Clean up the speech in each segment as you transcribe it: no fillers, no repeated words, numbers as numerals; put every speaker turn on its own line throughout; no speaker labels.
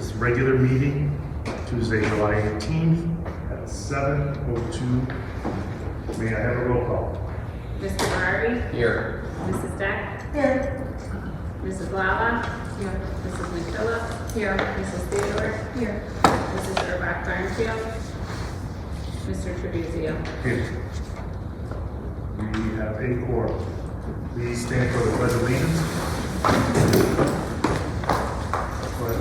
this regular meeting, Tuesday, July 18th at 7:02. May I have a roll call?
Mr. Berardi?
Here.
Mrs. Deck?
Here.
Mrs. Lala? Here. Mrs. McPhillips? Here. Mrs. Theodore?
Here.
Mrs. Erbach Barnfield? Mr. Tribuzio?
Here. We have a quorum. Please stand for the pledge of allegiance.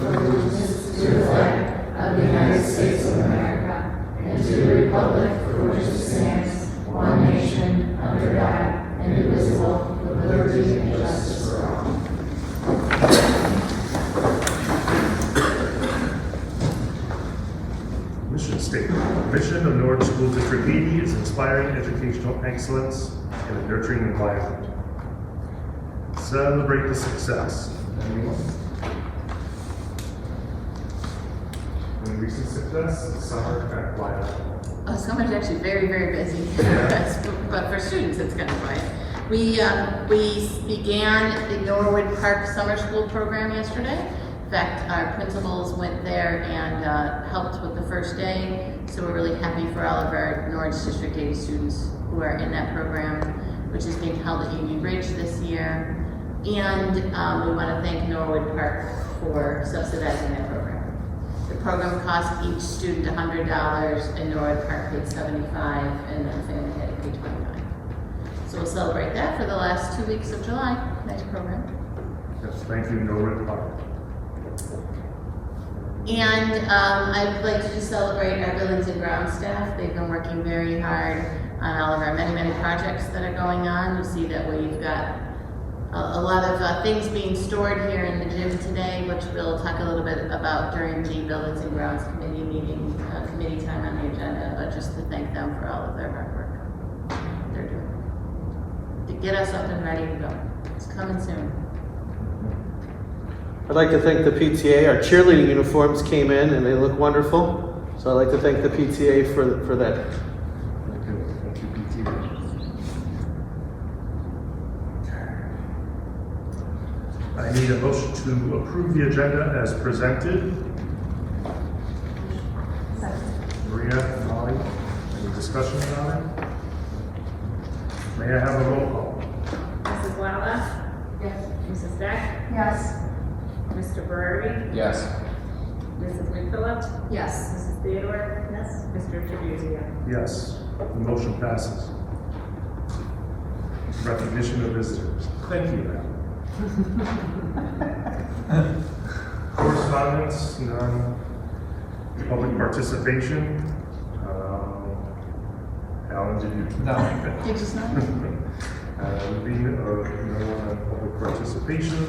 Allegiance to the flag of the United States of America and to the republic for which it stands, one nation, under God, indivisible, with liberty and justice for all.
Mission statement. Mission of Norwich School District 80 is inspiring educational excellence in a nurturing environment. Celebrate the success. Anyone? Any recent success? Summer kind of quiet.
Oh, summer's actually very, very busy. But for students, it's kind of quiet. We began the Norwood Park Summer School program yesterday. In fact, our principals went there and helped with the first day. So we're really happy for all of our Norwich District 80 students who are in that program, which is being held at Union Bridge this year. And we want to thank Norwood Park for subsidizing that program. The program cost each student $100, and Norwood Park paid $75, and then family had to pay $25. So we'll celebrate that for the last 2 weeks of July. Nice program.
Yes, thank you, Norwood Park.
And I'd like to just celebrate our buildings and grounds staff. They've been working very hard on all of our many, many projects that are going on. You see that we've got a lot of things being stored here in the gym today, which we'll talk a little bit about during the Buildings and Grounds Committee meeting, committee time on the agenda, but just to thank them for all of their hard work they're doing to get us up and ready to go. It's coming soon.
I'd like to thank the PTA. Our cheerleading uniforms came in and they look wonderful. So I'd like to thank the PTA for that.
Thank you, PTA. I need a motion to approve the agenda as presented. Maria, Molly, any discussion about it? May I have a roll call?
Mrs. Lala?
Yes.
Mrs. Deck?
Yes.
Mr. Berardi?
Yes.
Mrs. McPhillips?
Yes.
Mrs. Theodore?
Yes.
Mr. Tribuzio?
Yes, the motion passes. Recognition of visitors. Thank you, ma'am. Correspondence, none. Public participation. Alan, did you?
No.
You just know.
Being no one on public participation.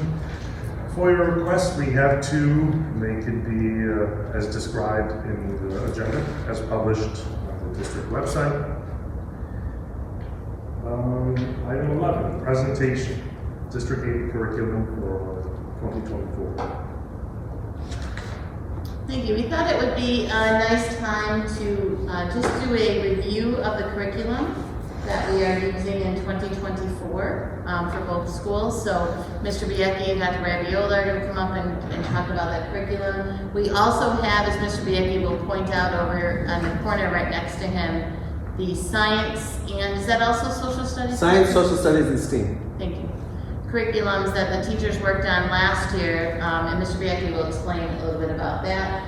FOIA requests, we have two. They can be as described in the agenda, as published on the district website. Item 11, presentation, District 80 curriculum for 2024.
Thank you. We thought it would be a nice time to just do a review of the curriculum that we are using in 2024 for both schools. So Mr. Biecki and Dr. Rabiola are going to come up and talk about that curriculum. We also have, as Mr. Biecki will point out over on the corner right next to him, the science and, is that also social studies?
Science, social studies, and STEAM.
Thank you. Curriculums that the teachers worked on last year, and Mr. Biecki will explain a little bit about that.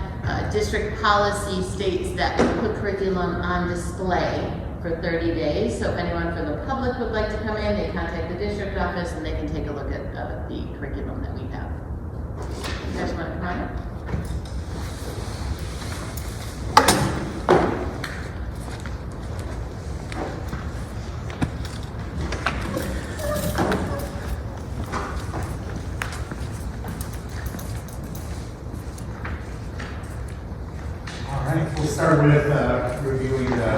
District policy states that we put curriculum on display for 30 days. So if anyone from the public would like to come in, they contact the district office and they can take a look at the curriculum that we have. You guys want to come on up?
We'll start with reviewing the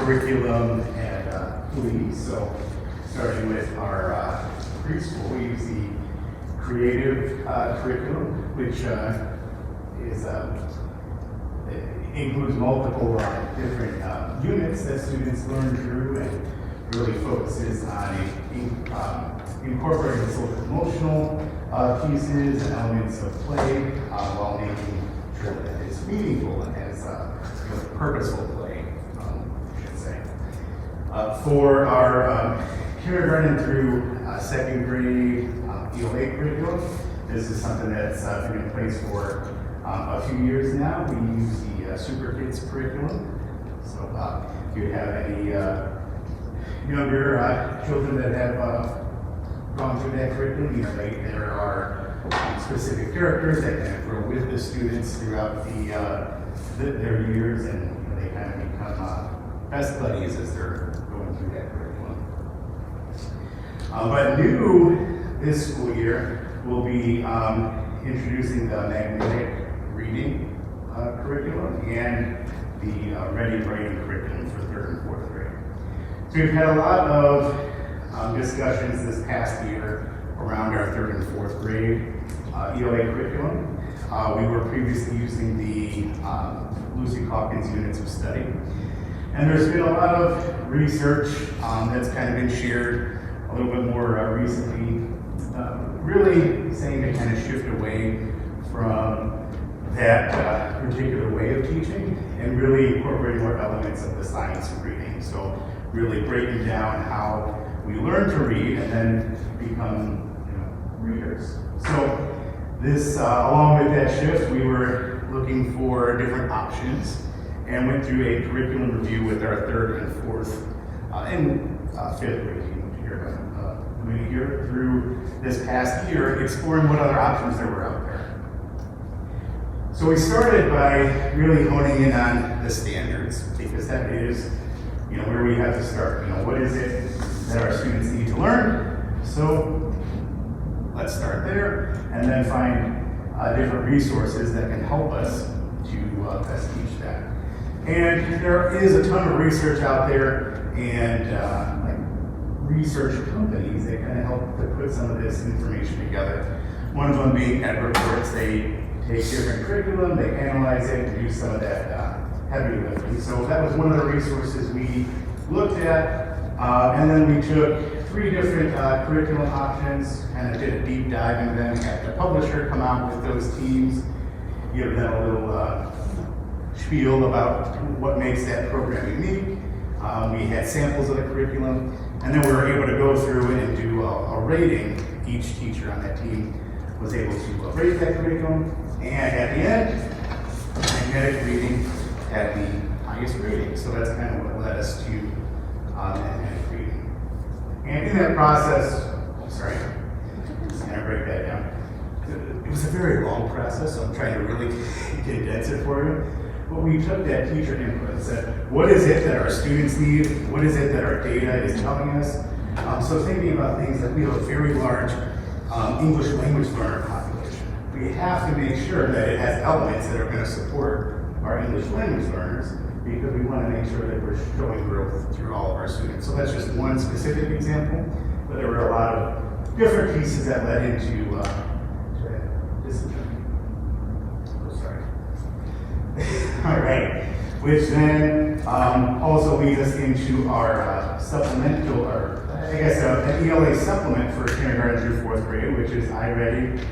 curriculum and who we use. So, starting with our preschool, we use the creative curriculum, which it includes multiple different units that students learn through, and really focuses on incorporating social emotional pieces and elements of play while making meaningful and has purposeful play, I should say. For our kindergarten through second grade ELA curriculum, this is something that's been in place for a few years now. We use the Super Kids curriculum. So if you have any younger children that have gone through that curriculum, you know, there are specific characters that kind of grow with the students throughout their years, and you know, they kind of become best buddies as they're going through that curriculum. But new this school year, we'll be introducing the magnetic reading curriculum and the ready writing curriculum for 3rd and 4th grade. So we've had a lot of discussions this past year around our 3rd and 4th grade ELA curriculum. We were previously using the Lucy Calkins units of study. And there's been a lot of research that's kind of been shared a little bit more recently, really saying to kind of shift away from that particular way of teaching and really incorporating more elements of the science of reading. So really breaking down how we learn to read and then become readers. So this, along with that shift, we were looking for different options and went through a curriculum review with our 3rd and 4th and 5th grade team here through this past year, exploring what other options there were out there. So we started by really honing in on the standards, because that is, you know, where we have to start. You know, what is it that our students need to learn? So let's start there, and then find different resources that can help us to best teach that. And there is a ton of research out there, and research companies that kind of help to put some of this information together. One of them being Edward Reports. They take different curriculum, they analyze it, and do some of that heavy lifting. So that was one of the resources we looked at, and then we took 3 different curriculum options, kind of did a deep dive into them, had the publisher come out with those teams, give them a little spiel about what makes that program unique. We had samples of the curriculum, and then we were able to go through it and do a rating. Each teacher on that team was able to rate that curriculum, and at the end, magnetic reading had the highest rating. So that's kind of what led us to magnetic reading. And in that process, just gonna break that down. It was a very long process, so I'm trying to really condense it for you. But we took that teacher input and said, what is it that our students need? What is it that our data is telling us? So thinking about things like we have a very large English language learner population. We have to make sure that it has elements that are going to support our English language learners, because we want to make sure that we're showing growth through all of our students. So that's just one specific example, but there were a lot of different pieces that led into this. All right, which then also leads us into our supplemental, or I guess an ELA supplement for kindergarten through 4th grade, which is iReady,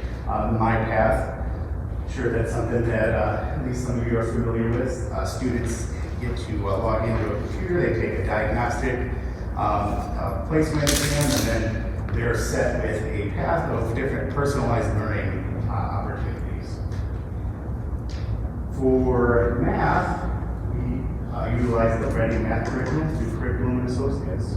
My Path. I'm sure that's something that at least some of you are familiar with. Students get to log into a computer, they take a diagnostic placement exam, and then they're set with a path of different personalized learning opportunities. For math, we utilize the Ready Math curriculum through Curriculum and Associates.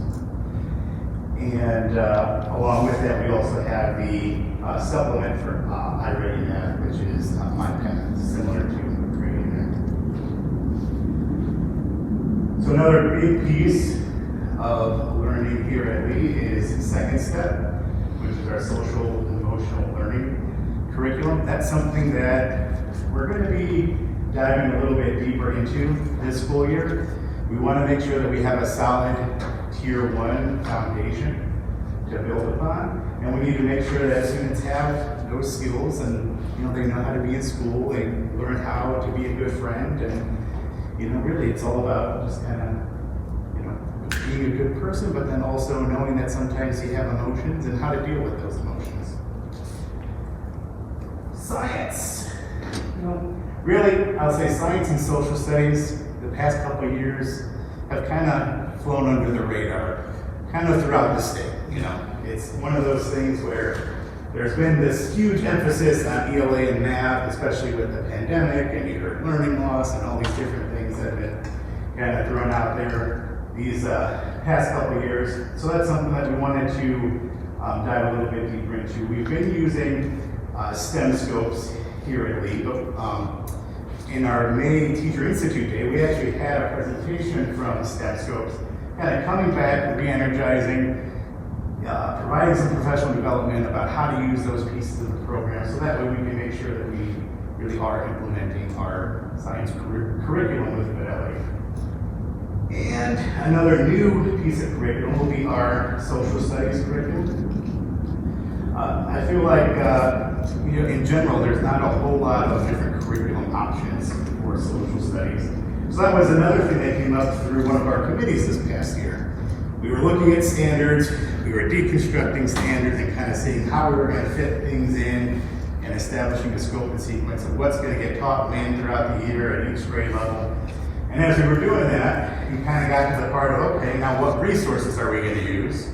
And along with that, we also have the supplement for iReady Math, which is My Path, similar to Ready Math. So another big piece of learning here at Lee is second step, which is our social and emotional learning curriculum. That's something that we're going to be diving a little bit deeper into this school year. We want to make sure that we have a solid Tier 1 foundation to build upon, and we need to make sure that students have those skills, and they know how to be in school, they learn how to be a good friend, and really it's all about just kind of being a good person, but then also knowing that sometimes you have emotions and how to deal with those emotions. Science. really, I'll say science and social studies, the past couple of years have kind of flown under the radar, kind of throughout the state, you know. It's one of those things where there's been this huge emphasis on ELA and math, especially with the pandemic, and you heard learning loss and all these different things that have been kind of thrown out there these past couple of years. So that's something that we wanted to dive a little bit deeper into. We've been using STEM scopes here at Lee. In our May Teacher Institute Day, we actually had a presentation from STEM scopes, kind of coming back, re-energizing, providing some professional development about how to use those pieces of the program, so that way we can make sure that we really are implementing our science curriculum with fidelity. And another new piece of curriculum will be our social studies curriculum. I feel like, you know, in general, there's not a whole lot of different curriculum options for social studies. So that was another thing that came up through one of our committees this past year. We were looking at standards, we were deconstructing standards and kind of seeing how we were going to fit things in and establishing a scope and sequence of what's going to get taught when throughout the year at each grade level. And as we were doing that, we kind of got to the part of, okay, now what resources are we going to use?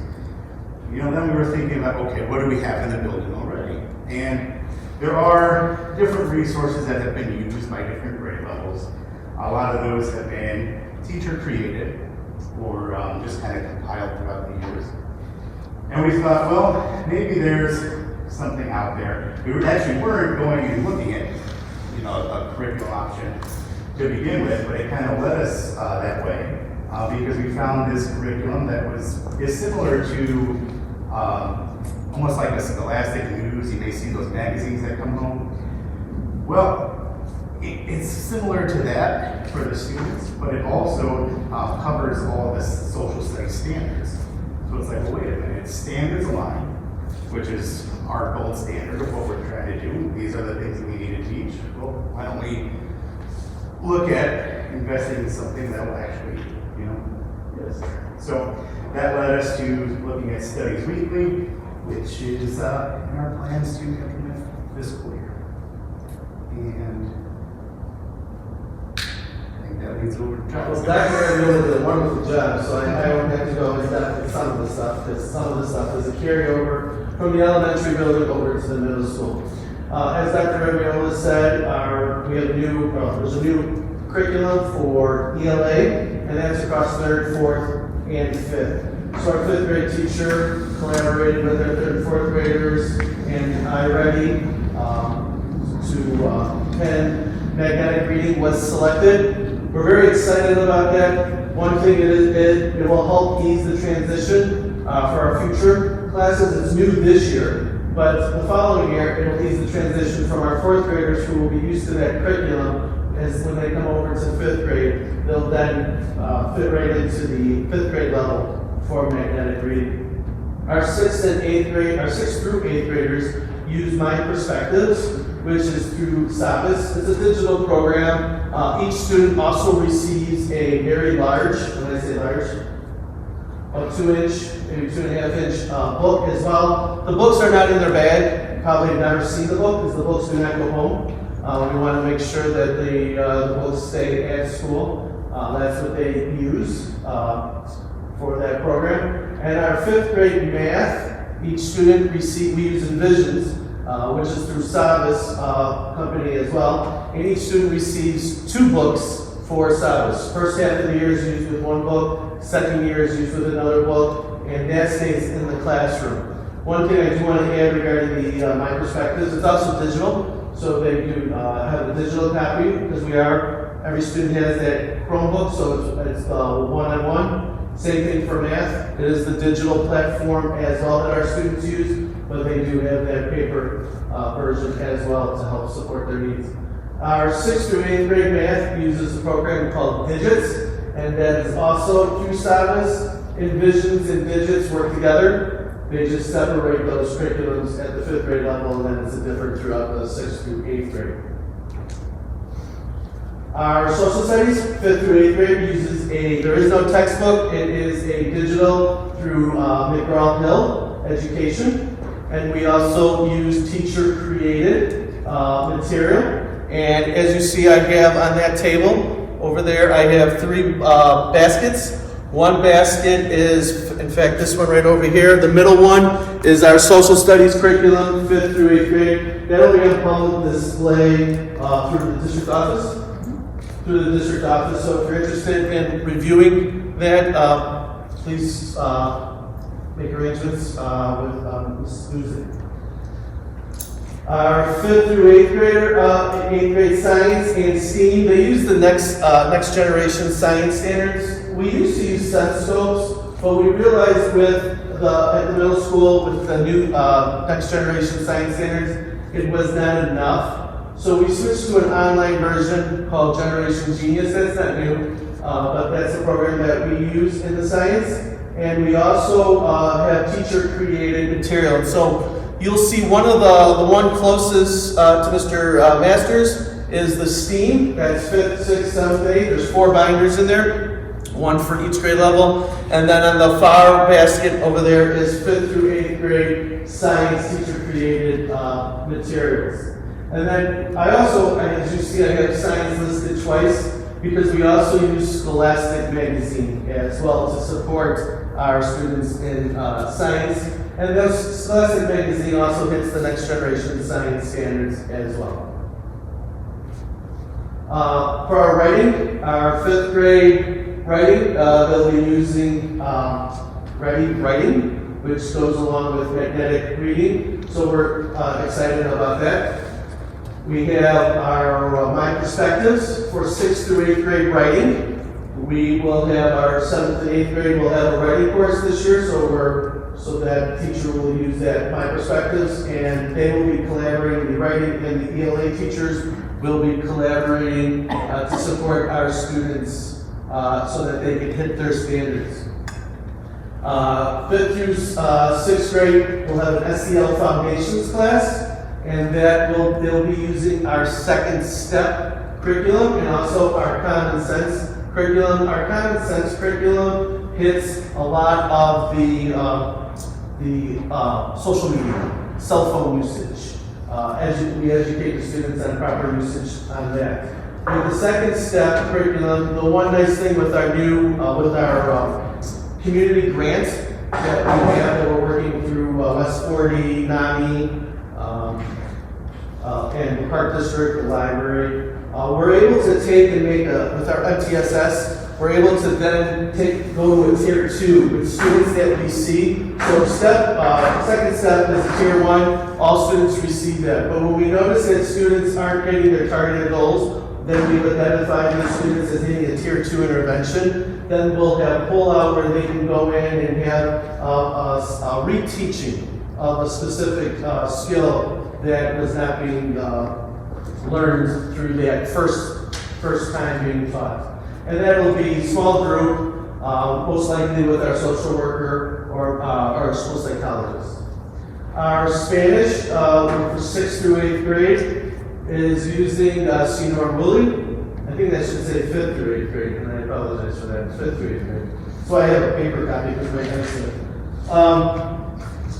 You know, then we were thinking about, okay, what do we have in the building already? And there are different resources that have been used by different grade levels. A lot of those have been teacher created or just kind of compiled throughout the years. And we thought, well, maybe there's something out there. We actually weren't going and looking at, you know, a curriculum option to begin with, but it kind of led us that way because we found this curriculum that is similar to almost like a Scholastic News. You may see those magazines that come home. Well, it's similar to that for the students, but it also covers all the social studies standards. So it's like, well, wait a minute, standards aligned, which is our gold standard of what we're trying to do. These are the things that we need to teach. Well, why don't we look at investing in something that will actually, you know, get us there. So that led us to looking at Studies Weekly, which is in our plans to implement this school year. And I think that leads over to Charles.
Well, Dr. really did a wonderful job, so I won't have to go into depth with some of the stuff, because some of the stuff is a carryover from the elementary building over to the middle school. As Dr. Ravioli said, we have there's a new curriculum for ELA, and that's across 3rd, 4th, and 5th. So our 5th grade teacher collaborated with our 3rd and 4th graders, and iReady to pen magnetic reading was selected. We're very excited about that. One thing it will help ease the transition for our future classes. It's new this year, but the following year it will ease the transition from our 4th graders who will be used to that curriculum. As when they come over to 5th grade, they'll then fit right into the 5th grade level for magnetic reading. Our 6th and 8th grade, our 6th through 8th graders use My Perspectives, which is through Sabas. It's a digital program. Each student also receives a very large, when I say large, a 2-inch, maybe 2.5-inch book as well. The books are not in their bag. Probably have never seen the book because the books do not go home. We want to make sure that the books stay at school. That's what they use for that program. And our 5th grade math, each student we use Envisions, which is through Sabas company as well. And each student receives 2 books for Sabas. First half of the year is used with 1 book, second year is used with another book, and that stays in the classroom. One thing I do want to add regarding the My Perspectives, it's also digital. So they do have a digital copy because every student has that Chromebook, so it's one-on-one. Same thing for math. It is the digital platform as well that our students use, but they do have that paper version as well to help support their needs. Our 6th through 8th grade math uses a program called Digits, and that is also through Sabas. Envisions and Digits work together. They just separate those curriculums at the 5th grade level, and then it's different throughout the 6th through 8th grade. Our social studies, 5th through 8th grade, there is no textbook. It is a digital through McGraw-Hill Education. And we also use teacher-created material. And as you see, I have on that table over there, I have 3 baskets. One basket is, in fact, this one right over here. The middle one is our social studies curriculum, 5th through 8th grade. That'll be on public display through the district office. So if you're interested in reviewing that, please make arrangements with Ms. Susan. Our 5th through 8th grader, 8th grade science and STEAM, they use the next generation science standards. We used to use stethoscopes, but we realized at the middle school with the new next generation science standards, it was not enough. So we switched to an online version called Generation Genius. That's not new, but that's a program that we use in the science. And we also have teacher-created material. So you'll see the one closest to Mr. Masters is the STEAM. That's 5th, 6th, 7th, 8th. There's 4 binders in there, one for each grade level. And then on the far basket over there is 5th through 8th grade science teacher-created materials. And then as you see, I have science listed twice because we also use Scholastic magazine as well to support our students in science. And those Scholastic magazine also hits the next generation science standards as well. For our writing, our 5th grade writing, they'll be using Ready Writing, which goes along with magnetic reading. So we're excited about that. We have our My Perspectives for 6th through 8th grade writing. We will have our 7th and 8th grade will have a writing course this year, so that teacher will use that My Perspectives, and they will be collaborating. The writing and the ELA teachers will be collaborating to support our students so that they can hit their standards. 5th through 6th grade will have an SEL Foundations class, and they'll be using our 2nd step curriculum and also our Common Sense curriculum. Our Common Sense curriculum hits a lot of the social media, cell phone usage. We educate the students on proper usage on that. With the 2nd step curriculum, the one nice thing with our community grant that we have that we're working through West 40, NAMI, and the Park District, the library, we're able to take and with our MTSS, we're able to then go to a tier 2 with students that we see. So 2nd step is a tier 1, all students receive that. But when we notice that students aren't getting their targeted goals, then we've identified these students as needing a tier 2 intervention. Then we'll have pull-out where they can go in and have a reteaching of a specific skill that was not being learned through that first time being taught. And that will be small group, most likely with our social worker or our school psychologist. Our Spanish for 6th through 8th grade is using Senor Woolley. I think that should say 5th through 8th grade, and I apologize for that, 5th through 8th grade. So I have a paper copy because my head's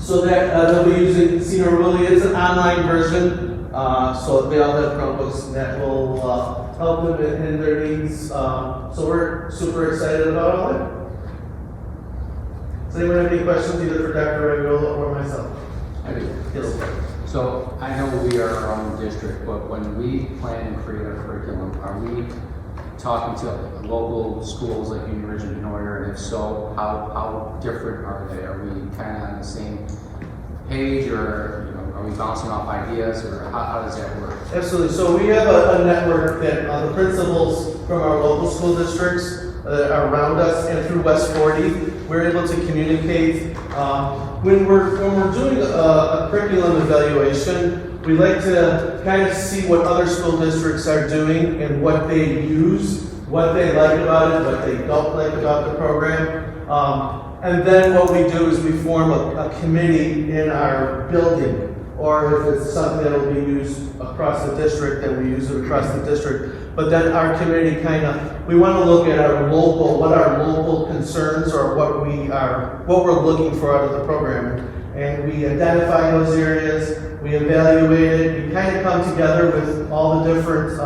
so that they'll be using Senor Woolley. It's an online version, so they all have Chromebooks that will help them in their needs. So we're super excited about all that. Does anyone have any questions either for Dr. Ragola or myself?
I do.
Yes.
So I know we are our own district, but when we plan and create our curriculum, are we talking to local schools like University of Benoit, and if so, how different are they? Are we kind of on the same page, or are we bouncing off ideas, or how does that work?
Absolutely. So we have a network that the principals from our local school districts are around us, and through West 40, we're able to communicate. When we're doing a curriculum evaluation, we like to kind of see what other school districts are doing and what they use, what they like about it, what they don't like about the program. And then what we do is we form a committee in our building, or if it's something that will be used across the district, then we use it across the district. But then our committee we want to look at what our local concerns or what we're looking for out of the program. and we identify those areas, we evaluate it, we kind of come together with all the different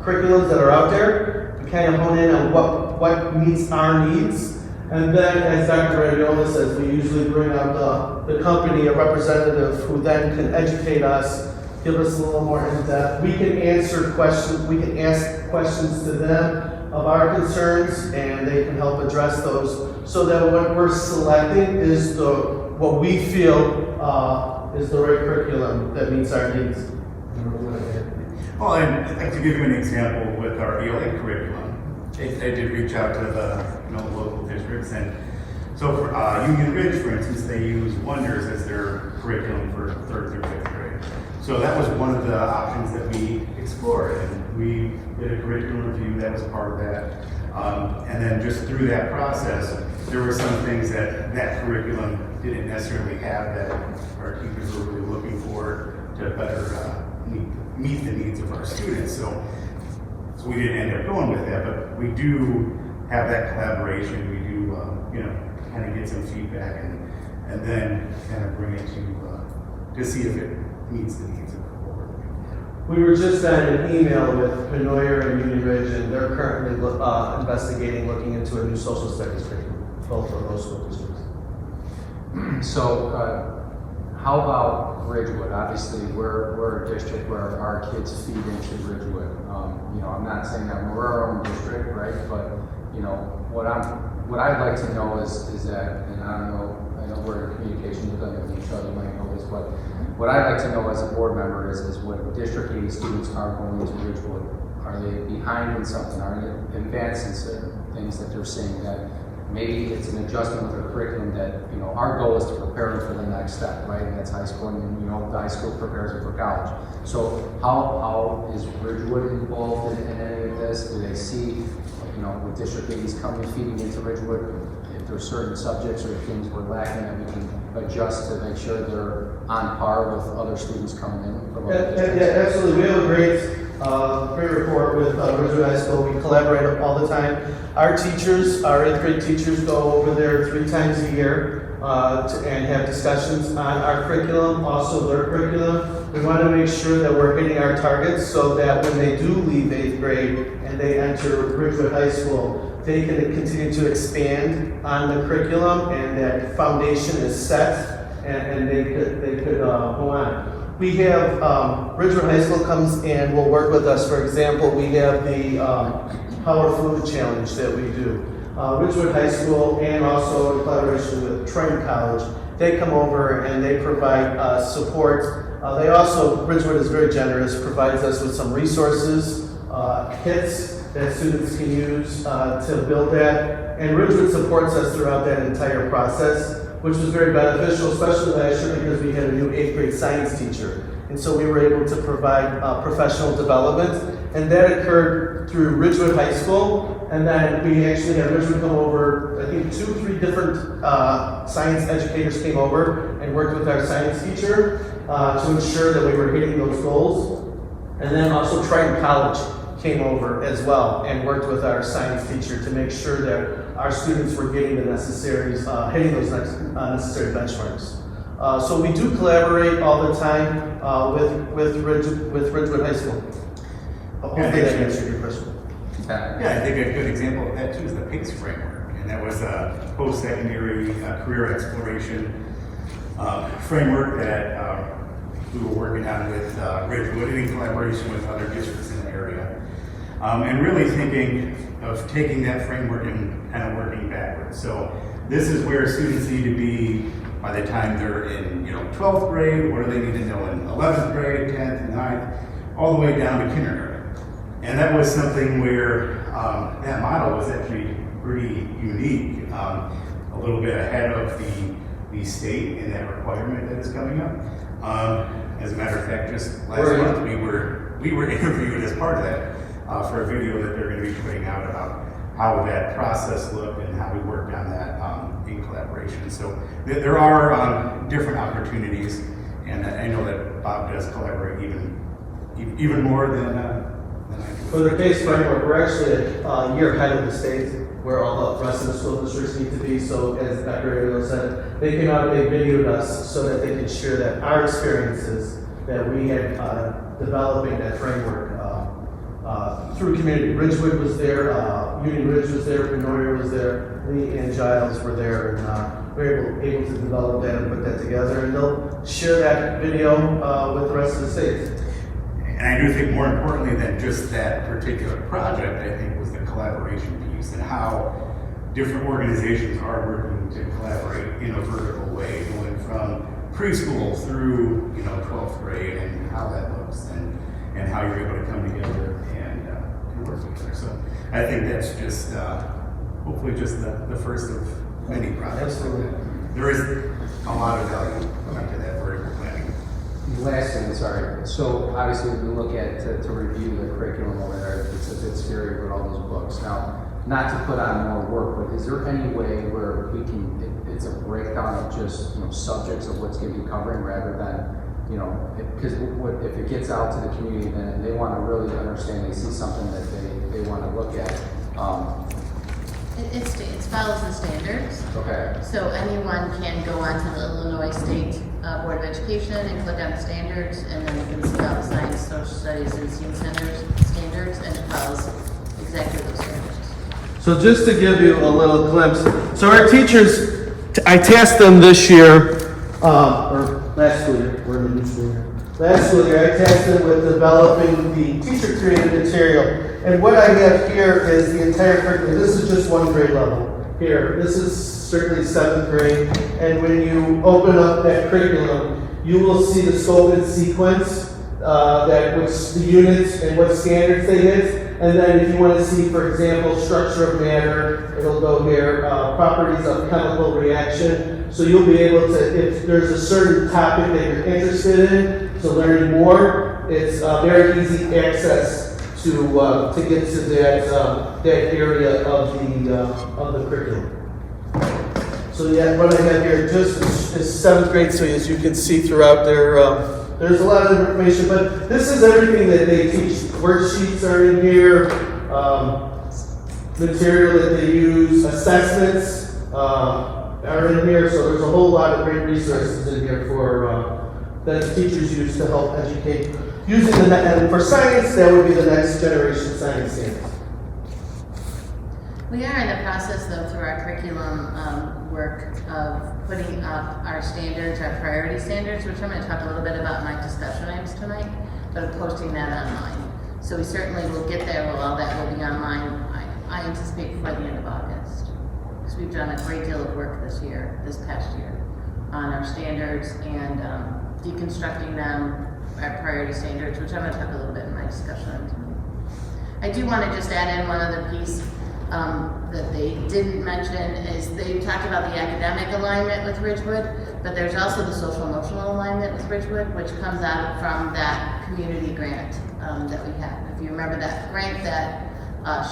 curriculums that are out there. We kind of hone in on what meets our needs. And then, as Dr. Radiola says, we usually bring out the company, a representative who then can educate us, give us a little more in-depth. We can answer questions, we can ask questions to them of our concerns, and they can help address those so that what we're selecting is what we feel is the right curriculum that meets our needs.
Well, I'd like to give you an example with our ELA curriculum. I did reach out to the local districts, and so for Union Ridge, for instance, they use Wonders as their curriculum for 3rd through 5th grade. So that was one of the options that we explored, and we did a curriculum review that was part of that. And then just through that process, there were some things that curriculum didn't necessarily have that our teachers were really looking for to better meet the needs of our students. So we didn't end up going with that, but we do have that collaboration. We do, kind of get some feedback and then kind of bring it to see if it meets the needs of the board.
We were just on an email with Penoyer and Union Ridge, and they're currently investigating, looking into a new social studies curriculum, both of those school districts.
So, how about Ridgewood? Obviously, we're a district where our kids feed into Ridgewood. I'm not saying that we're our own district, right? But what I'd like to know is that, and I know we're in communication with them, and Michelle, you might know this, but what I'd like to know as a board member is what District 80 students are going to Ridgewood. Are they behind in something? Are they advanced in certain things that they're saying that maybe it's an adjustment with their curriculum that, our goal is to prepare them for the next step, right? And that's high school, and the high school prepares them for college. So how is Ridgewood involved in any of this? Do they see, with District 80's coming, feeding into Ridgewood, if there are certain subjects or things we're lacking that we can adjust to make sure they're on par with other students coming in from other districts?
Yeah, absolutely. We have a great rapport with Ridgewood High School. We collaborate all the time. Our teachers, our 8th grade teachers, go over there 3 times a year and have discussions on our curriculum, also their curriculum. We want to make sure that we're hitting our targets so that when they do leave 8th grade and they enter Ridgewood High School, they can continue to expand on the curriculum, and that foundation is set, and they could go on. We have, Ridgewood High School comes and will work with us. For example, we have the Power Food Challenge that we do. Ridgewood High School, and also in collaboration with Triton College, they come over and they provide support. They also, Ridgewood is very generous, provides us with some resources, kits that students can use to build that. And Ridgewood supports us throughout that entire process, which was very beneficial, especially last year because we had a new 8th grade science teacher. And so we were able to provide professional development, and that occurred through Ridgewood High School. And then we actually had Ridgewood come over, I think 2 or 3 different science educators came over and worked with our science teacher to ensure that we were hitting those goals. And then also Triton College came over as well and worked with our science teacher to make sure that our students were getting the necessaries, hitting those necessary benchmarks. So we do collaborate all the time with Ridgewood High School. Hopefully that answered your question.
Yeah, I think a good example of that too is the PACE framework, and that was a post-secondary career exploration framework that we were working on with Ridgewood in collaboration with other districts in the area, and really thinking of taking that framework and kind of working backwards. So this is where students need to be by the time they're in 12th grade. What do they need to know in 11th grade, 10th, 9th, all the way down to kindergarten. And that was something where that model was actually pretty unique, a little bit ahead of the state in that requirement that is coming up. As a matter of fact, just last month we were interviewed as part of that for a video that they're going to be putting out about how that process looked and how we worked on that in collaboration. So there are different opportunities, and I know that Bob does collaborate even more than I do.
For the PACE framework, we're actually a year ahead of the state where all the rest of the school districts need to be. So as Dr. Ariel said, they came out and they videoed us so that they could share that our experiences that we had developing that framework through community. Ridgewood was there, Union Ridge was there, Penoria was there, Lee and Giles were there, and we were able to develop that and put that together. And they'll share that video with the rest of the state.
And I do think more importantly than just that particular project, I think was the collaboration piece and how different organizations are working to collaborate in a vertical way, going from preschool through 12th grade and how that looks and how you're able to come together and work together. So I think that's just hopefully just the first of many projects.
Absolutely.
There is a lot of value to that vertical planning.
Last thing, sorry. So obviously we look at to review the curriculum over there. It's scary with all those books. Now, not to put on more work, but is there any way where we can? It's a breakdown of just subjects of what's going to be covering rather than because if it gets out to the community, then they want to really understand. They see something that they want to look at.
It follows the standards.
Okay.
So anyone can go onto the Illinois State Board of Education and click on the standards, and then you can see all the science, social studies, and STEAM standards, and it follows exactly those standards.
So just to give you a little glimpse, so our teachers, I tasked them this year, or last school year, we're in the new school year. Last school year, I tasked them with developing the teacher-created material. And what I have here is the entire curriculum. This is just one grade level. Here, this is certainly 7th grade. And when you open up that curriculum, you will see the scope and sequence, which the units and what standards they hit. And then if you want to see, for example, structure of matter, it'll go here, properties of chemical reaction. So you'll be able to, if there's a certain topic that you're interested in, to learn more, it's very easy access to get to that area of the curriculum. So yeah, what I have here just is 7th grade. So as you can see throughout there's a lot of information, but this is everything that they teach. Worksheets are in here, material that they use, assessments are in here. So there's a whole lot of great resources in here for that teachers use to help educate. Using and for science, that would be the next generation science standards.
We are in the process, though, through our curriculum work of putting up our standards, our priority standards, which I'm going to talk a little bit about in my discussion items tonight, but posting that online. So we certainly will get there. Well, all that will be online, I anticipate, before the end of August. Because we've done a great deal of work this past year, on our standards and deconstructing them, our priority standards, which I'm going to talk a little bit in my discussion on tonight. I do want to just add in one other piece that they didn't mention is they talked about the academic alignment with Ridgewood, but there's also the social emotional alignment with Ridgewood, which comes out from that community grant that we have. If you remember that grant that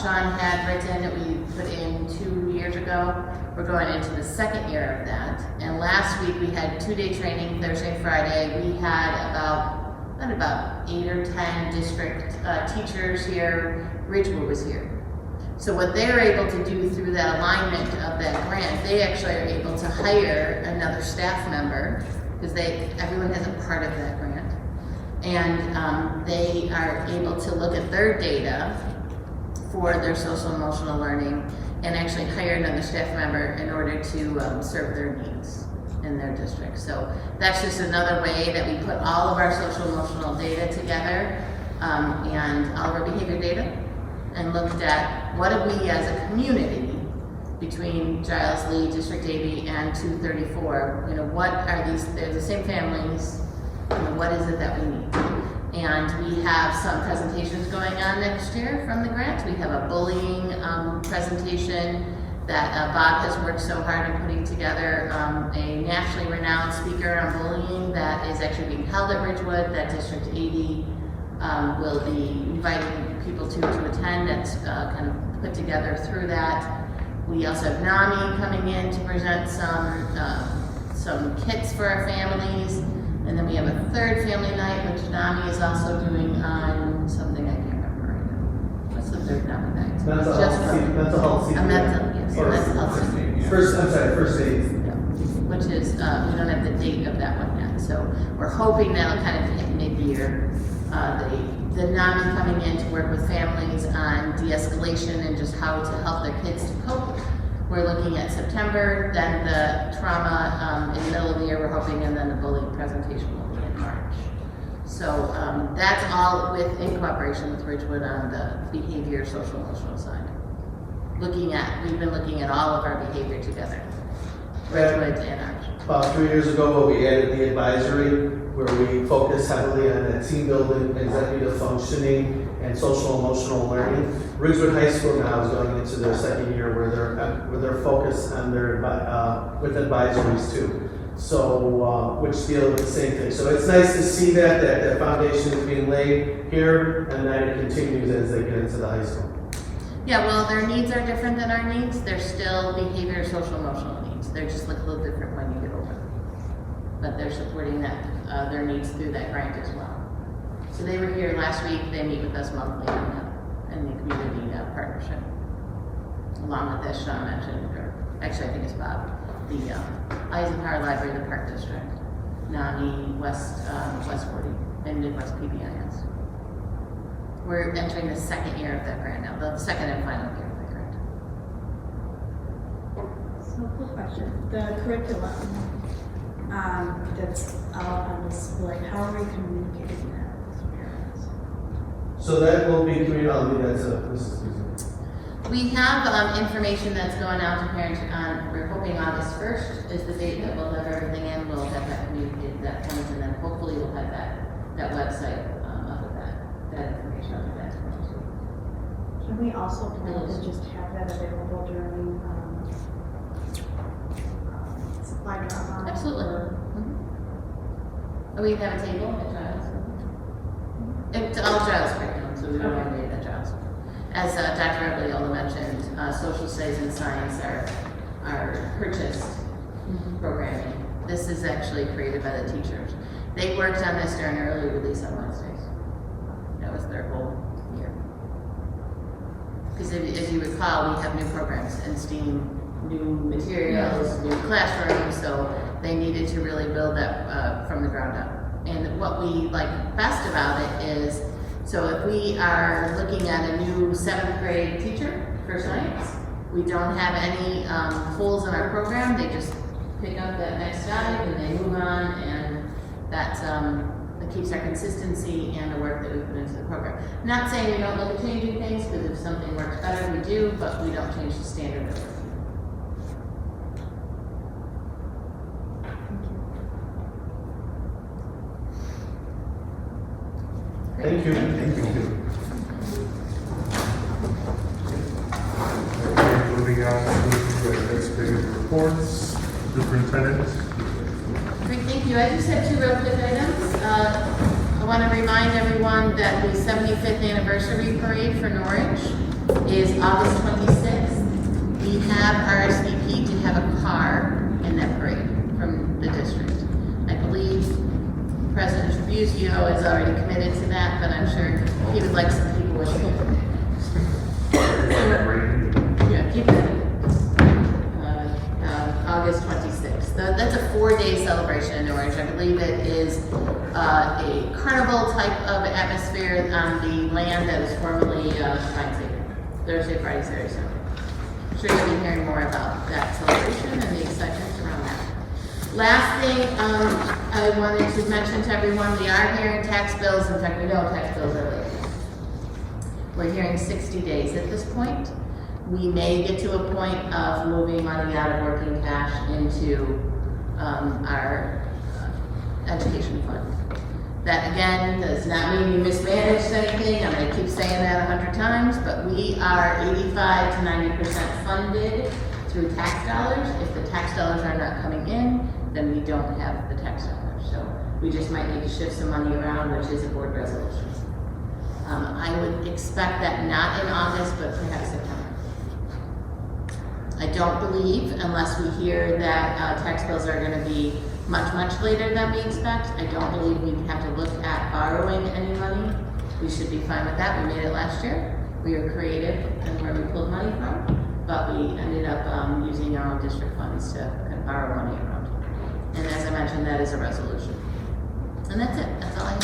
Sean had written that we put in 2 years ago, we're going into the 2nd year of that. And last week we had 2-day training, Thursday and Friday. We had about 8 or 10 district teachers here. Ridgewood was here. So what they're able to do through that alignment of that grant, they actually are able to hire another staff member because everyone has a part of that grant. And they are able to look at their data for their social emotional learning and actually hire another staff member in order to serve their needs in their district. So that's just another way that we put all of our social emotional data together and all of our behavior data and looked at what do we as a community between Giles, Lee, District 80 and 234, what are these, they're the same families, what is it that we need? And we have some presentations going on next year from the grant. We have a bullying presentation that Bob has worked so hard in putting together, a nationally renowned speaker on bullying that is actually being held at Ridgewood, that District 80 will be inviting people to attend. That's kind of put together through that. We also have NAMI coming in to present some kits for our families. And then we have a 3rd family night, which NAMI is also doing on something I can't remember right now.
Mental
Just
health,
from-
mental health.
A mental, yes,
Or-
mental health.
First aid.
Which is, we don't have the date of that one yet, so we're hoping that'll kind of hit mid-year. The NAMI coming in to work with families on de-escalation and just how to help their kids to cope. We're looking at September, then the trauma in the middle of the year, we're hoping, and then the bullying presentation will be in March. So that's all in cooperation with Ridgewood on the behavior, social, emotional side. We've been looking at all of our behavior together. Ridgewood and ours.
About 3 years ago, we added the advisory, where we focus heavily on that team building, executive functioning, and social emotional learning. Ridgewood High School now is going into their second year where they're focused on their with advisories too. So which deal with the same thing. So it's nice to see that foundation is being laid here, and that it continues as they get into the high school.
Yeah, well, their needs are different than our needs. They're still behavior, social, emotional needs. They're just like a little different when you get older. But they're supporting their needs through that grant as well. So they were here last week. They meet with us monthly in the community partnership. Along with, as Sean mentioned, or actually I think it's Bob, the Eisenhower Library, the Park District, NAMI, West 40, and Midwest PBIS. We're entering the second year of that grant now, the second and final year of the grant.
So, quick question. The curriculum that's out on display, how are we communicating that with parents?
So that will be community. I'll leave that to Mrs. Gleason.
We have information that's going out to parents on, we're hoping August 1st is the date that we'll have everything in. We'll have that communicated that point, and then hopefully we'll have that website up with that information up with that tomorrow.
Can we also plan to just have that available during supply drop-off?
Absolutely.
or-
We have a table at Giles. It's all Giles curriculum, so we don't have any of that Giles. As Dr. Ebliola mentioned, social studies and science are purchased programming. This is actually created by the teachers. They worked on this during early release on Wednesdays. That was their whole year. Because if you recall, we have new programs in STEAM, new materials, new classrooms, so they needed to really build that from the ground up. And what we like best about it is, so if we are looking at a new 7th grade teacher for science, we don't have any holes in our program. They just pick up that next dive and they move on, and that keeps our consistency and the work that we put into the program. Not saying we don't look at changing things, because if something works better, we do, but we don't change the standard of work.
Thank you.
Thank you.
Okay, moving on to administrative reports, superintendent.
Great, thank you. I just have 2 real quick items. I want to remind everyone that the 75th anniversary parade for Norwich is August 26th. We have RSVP to have a car in that parade from the district. I believe President Trabuzio is already committed to that, but I'm sure he would like some people with him. Yeah, keep it. August 26th. That's a 4-day celebration in Norwich. I believe it is a carnival type of atmosphere on the land that was formerly Pine City. Thursday, Friday, Saturday, Sunday. I'm sure you'll be hearing more about that celebration and the excitement around that. Last thing I wanted to mention to everyone, we are hearing tax bills. In fact, we know tax bills are late. We're hearing 60 days at this point. We may get to a point of moving money out of working cash into our education fund. That again does not mean we mismanaged anything. I'm going to keep saying that 100 times, but we are 85 to 90% funded through tax dollars. If the tax dollars are not coming in, then we don't have the tax dollars. So we just might need to shift some money around, which is a board resolution. I would expect that not in August, but perhaps September. I don't believe, unless we hear that tax bills are going to be much, much later than we expect, I don't believe we have to look at borrowing any money. We should be fine with that. We made it last year. We were creative in where we pulled money from, but we ended up using our own district funds to kind of borrow money around. And as I mentioned, that is a resolution. And that's it. That's all I have.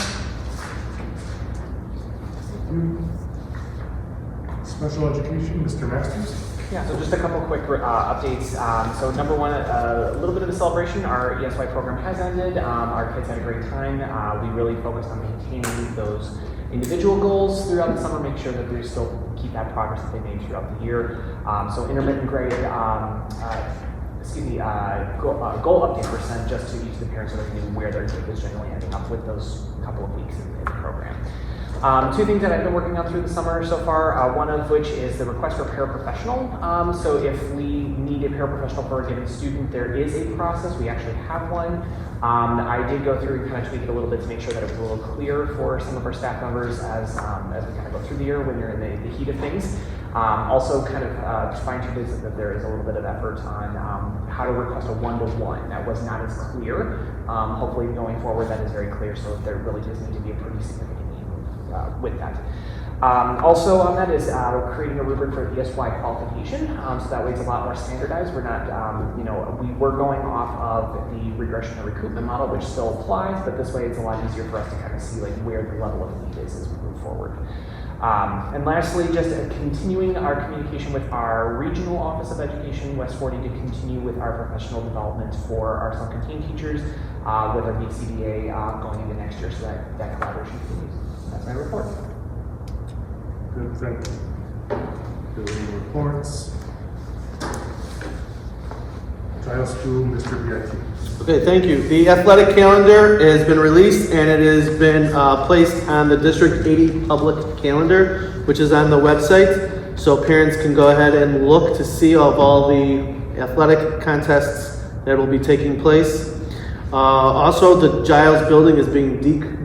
Special education, Mr. Masters?
Yeah, so just a couple quick updates. So number one, a little bit of a celebration. Our ESY program has ended. Our kids had a great time. We really focused on maintaining those individual goals throughout the summer, make sure that they still keep that progress that they made throughout the year. So intermittent grade, goal update were sent just to each of the parents so they knew where their kid was generally ending up with those couple of weeks in the program. Two things that I've been working on through the summer so far, one of which is the request for a paraprofessional. So if we need a paraprofessional for a given student, there is a process. We actually have one. I did go through and kind of tweak it a little bit to make sure that it was a little clear for some of our staff members as we kind of go through the year when you're in the heat of things. Also kind of fine-tuned is that there is a little bit of effort on how to request a one-to-one. That was not as clear. Hopefully going forward that is very clear, so there really does need to be a pretty significant need with that. Also on that is we're creating a rubric for ESY qualification, so that way it's a lot more standardized. We're not, we were going off of the regression and recoupment model, which still applies, but this way it's a lot easier for us to kind of see like where the level of need is as we move forward. And lastly, just continuing our communication with our regional office of education, West 40, to continue with our professional development for our self-contained teachers, with our BCDA going into next year, so that collaboration continues. That's my report.
Good, thank you. Building reports. Child School, Mr. Bianchi.
Okay, thank you. The athletic calendar has been released and it has been placed on the District 80 public calendar, which is on the website. So parents can go ahead and look to see of all the athletic contests that will be taking place. Also, the Giles building is being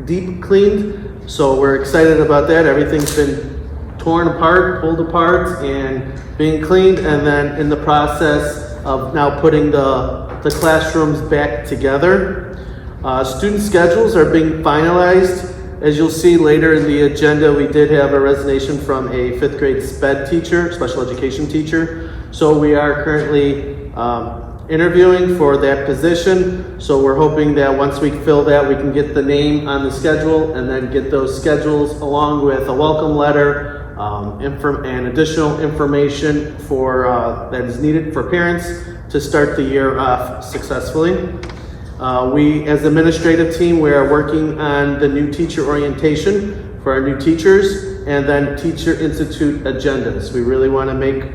deep cleaned. So we're excited about that. Everything's been torn apart, pulled apart, and being cleaned, and then in the process of now putting the classrooms back together. Student schedules are being finalized. As you'll see later in the agenda, we did have a resignation from a 5th grade SPED teacher, special education teacher. So we are currently interviewing for that position. So we're hoping that once we fill that, we can get the name on the schedule and then get those schedules along with a welcome letter and additional information for that is needed for parents to start the year off successfully. We, as administrative team, we are working on the new teacher orientation for our new teachers and then Teacher Institute agendas. We really want to make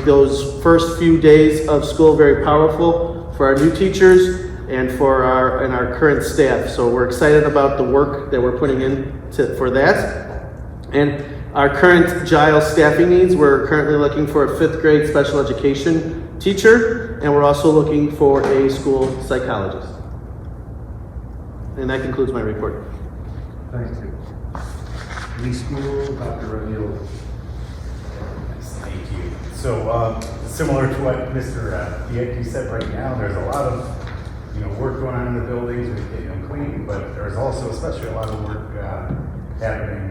those first few days of school very powerful for our new teachers and for our current staff. So we're excited about the work that we're putting in for that. And our current Giles staffing needs, we're currently looking for a 5th grade special education teacher, and we're also looking for a school psychologist. And that concludes my report.
Thank you. Lee School, Dr. O'Neill.
Thank you. So similar to what Mr. Bianchi said right now, there's a lot of work going on in the buildings with getting them clean, but there's also especially a lot of work happening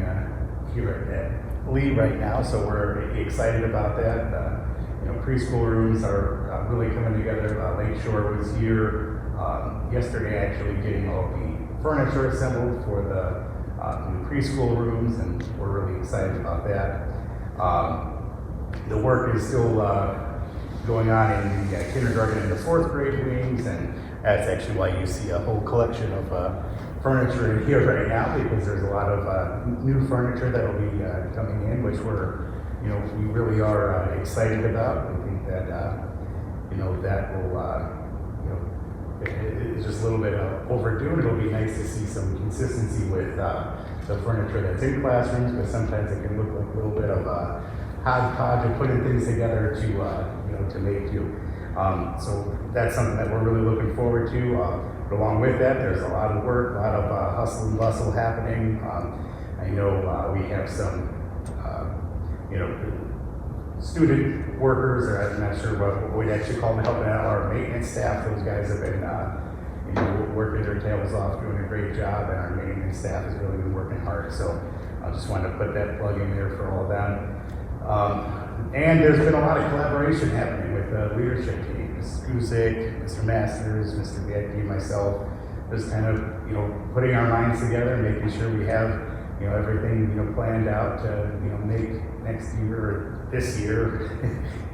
here at Lee right now. So we're excited about that. Preschool rooms are really coming together. Lakeshore was here yesterday, actually getting all the furniture assembled for the new preschool rooms, and we're really excited about that. The work is still going on in the kindergarten and the 4th grade wings, and that's actually why you see a whole collection of furniture in here right now, because there's a lot of new furniture that will be coming in, which we really are excited about. We think that that will it's just a little bit overdue. It'll be nice to see some consistency with the furniture that's in classrooms, but sometimes it can look like a little bit of a hodgepodge of putting things together to make do. So that's something that we're really looking forward to. But along with that, there's a lot of work, a lot of hustle and bustle happening. I know we have some, student workers, or I'm not sure what we'd actually call them, helping out our maintenance staff. Those guys have been, working their tails off, doing a great job, and our maintenance staff has really been working hard. So I just wanted to put that plug in there for all of them. And there's been a lot of collaboration happening with the leadership team. Mrs. Gusick, Mr. Masters, Mr. Biecki, myself, just kind of, putting our minds together, making sure we have, everything, planned out to, make next year or this year.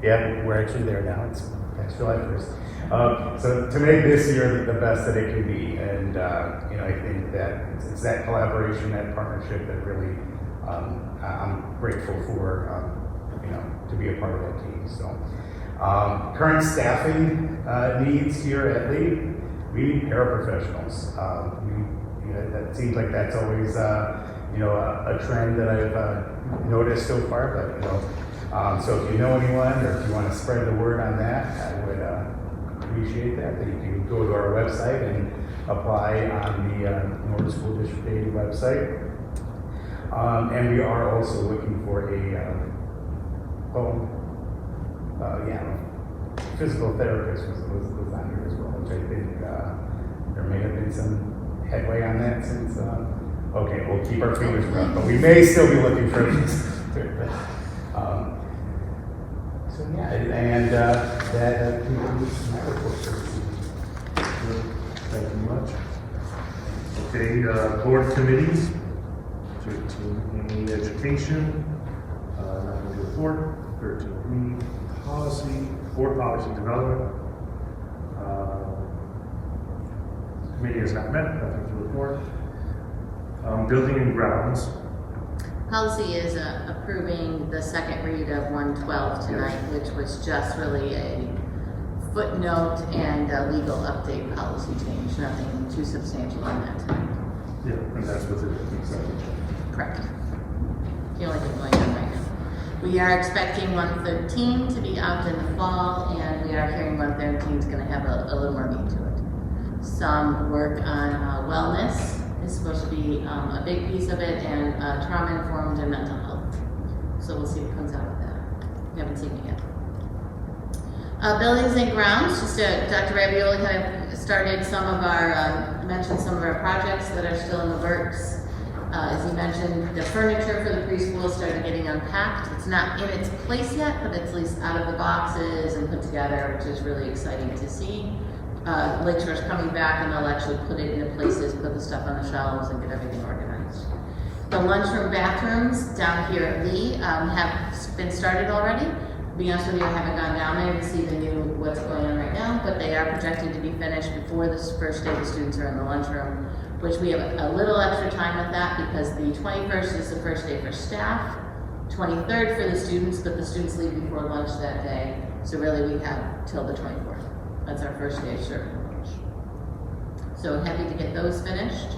Yeah, we're actually there now. It's July 1st. So to make this year the best that it can be. And, I think that it's that collaboration, that partnership that really, I'm grateful for, to be a part of that team. So, current staffing needs here at Lee, we need paraprofessionals. That seems like that's always, a trend that I've noticed so far. But so if you know anyone, or if you want to spread the word on that, I would appreciate that. You can go to our website and apply on the Norwood School District 80 website. And we are also looking for a physical therapist was on here as well, which I think there may have been some headway on that since. Okay, we'll keep our fingers crossed, but we may still be looking for a physical therapist. So yeah, and that concludes my report.
Thank you much. Okay, board committees. 13A education, nothing to report. 13B policy, board policy development. Committee has not met, nothing to report. Building and grounds.
Policy is approving the second read of 112 tonight, which was just really a footnote and a legal update policy change, nothing too substantial on that tonight.
Yeah, and that's what it is.
Correct. The only thing going on right now. We are expecting 113 to be out in the fall, and we are hearing 113 is going to have a little more meat to it. Some work on wellness is supposed to be a big piece of it, and trauma-informed and mental health. So we'll see what comes out of that. We haven't seen it yet. Buildings and grounds, Dr. Ravioli kind of started some of our, mentioned some of our projects that are still in the works. As he mentioned, the furniture for the preschool started getting unpacked. It's not in its place yet, but it's at least out of the boxes and put together, which is really exciting to see. Lakeshore's coming back, and they'll actually put it into places, put the stuff on the shelves, and get everything organized. The lunchroom bathrooms down here at Lee have been started already. To be honest with you, I haven't gone down there to see what's going on right now, but they are projected to be finished before this first day the students are in the lunchroom, which we have a little extra time with that because the 21st is the first day for staff, 23rd for the students, but the students leave before lunch that day, so really we have till the 24th. That's our first day serving lunch. So happy to get those finished.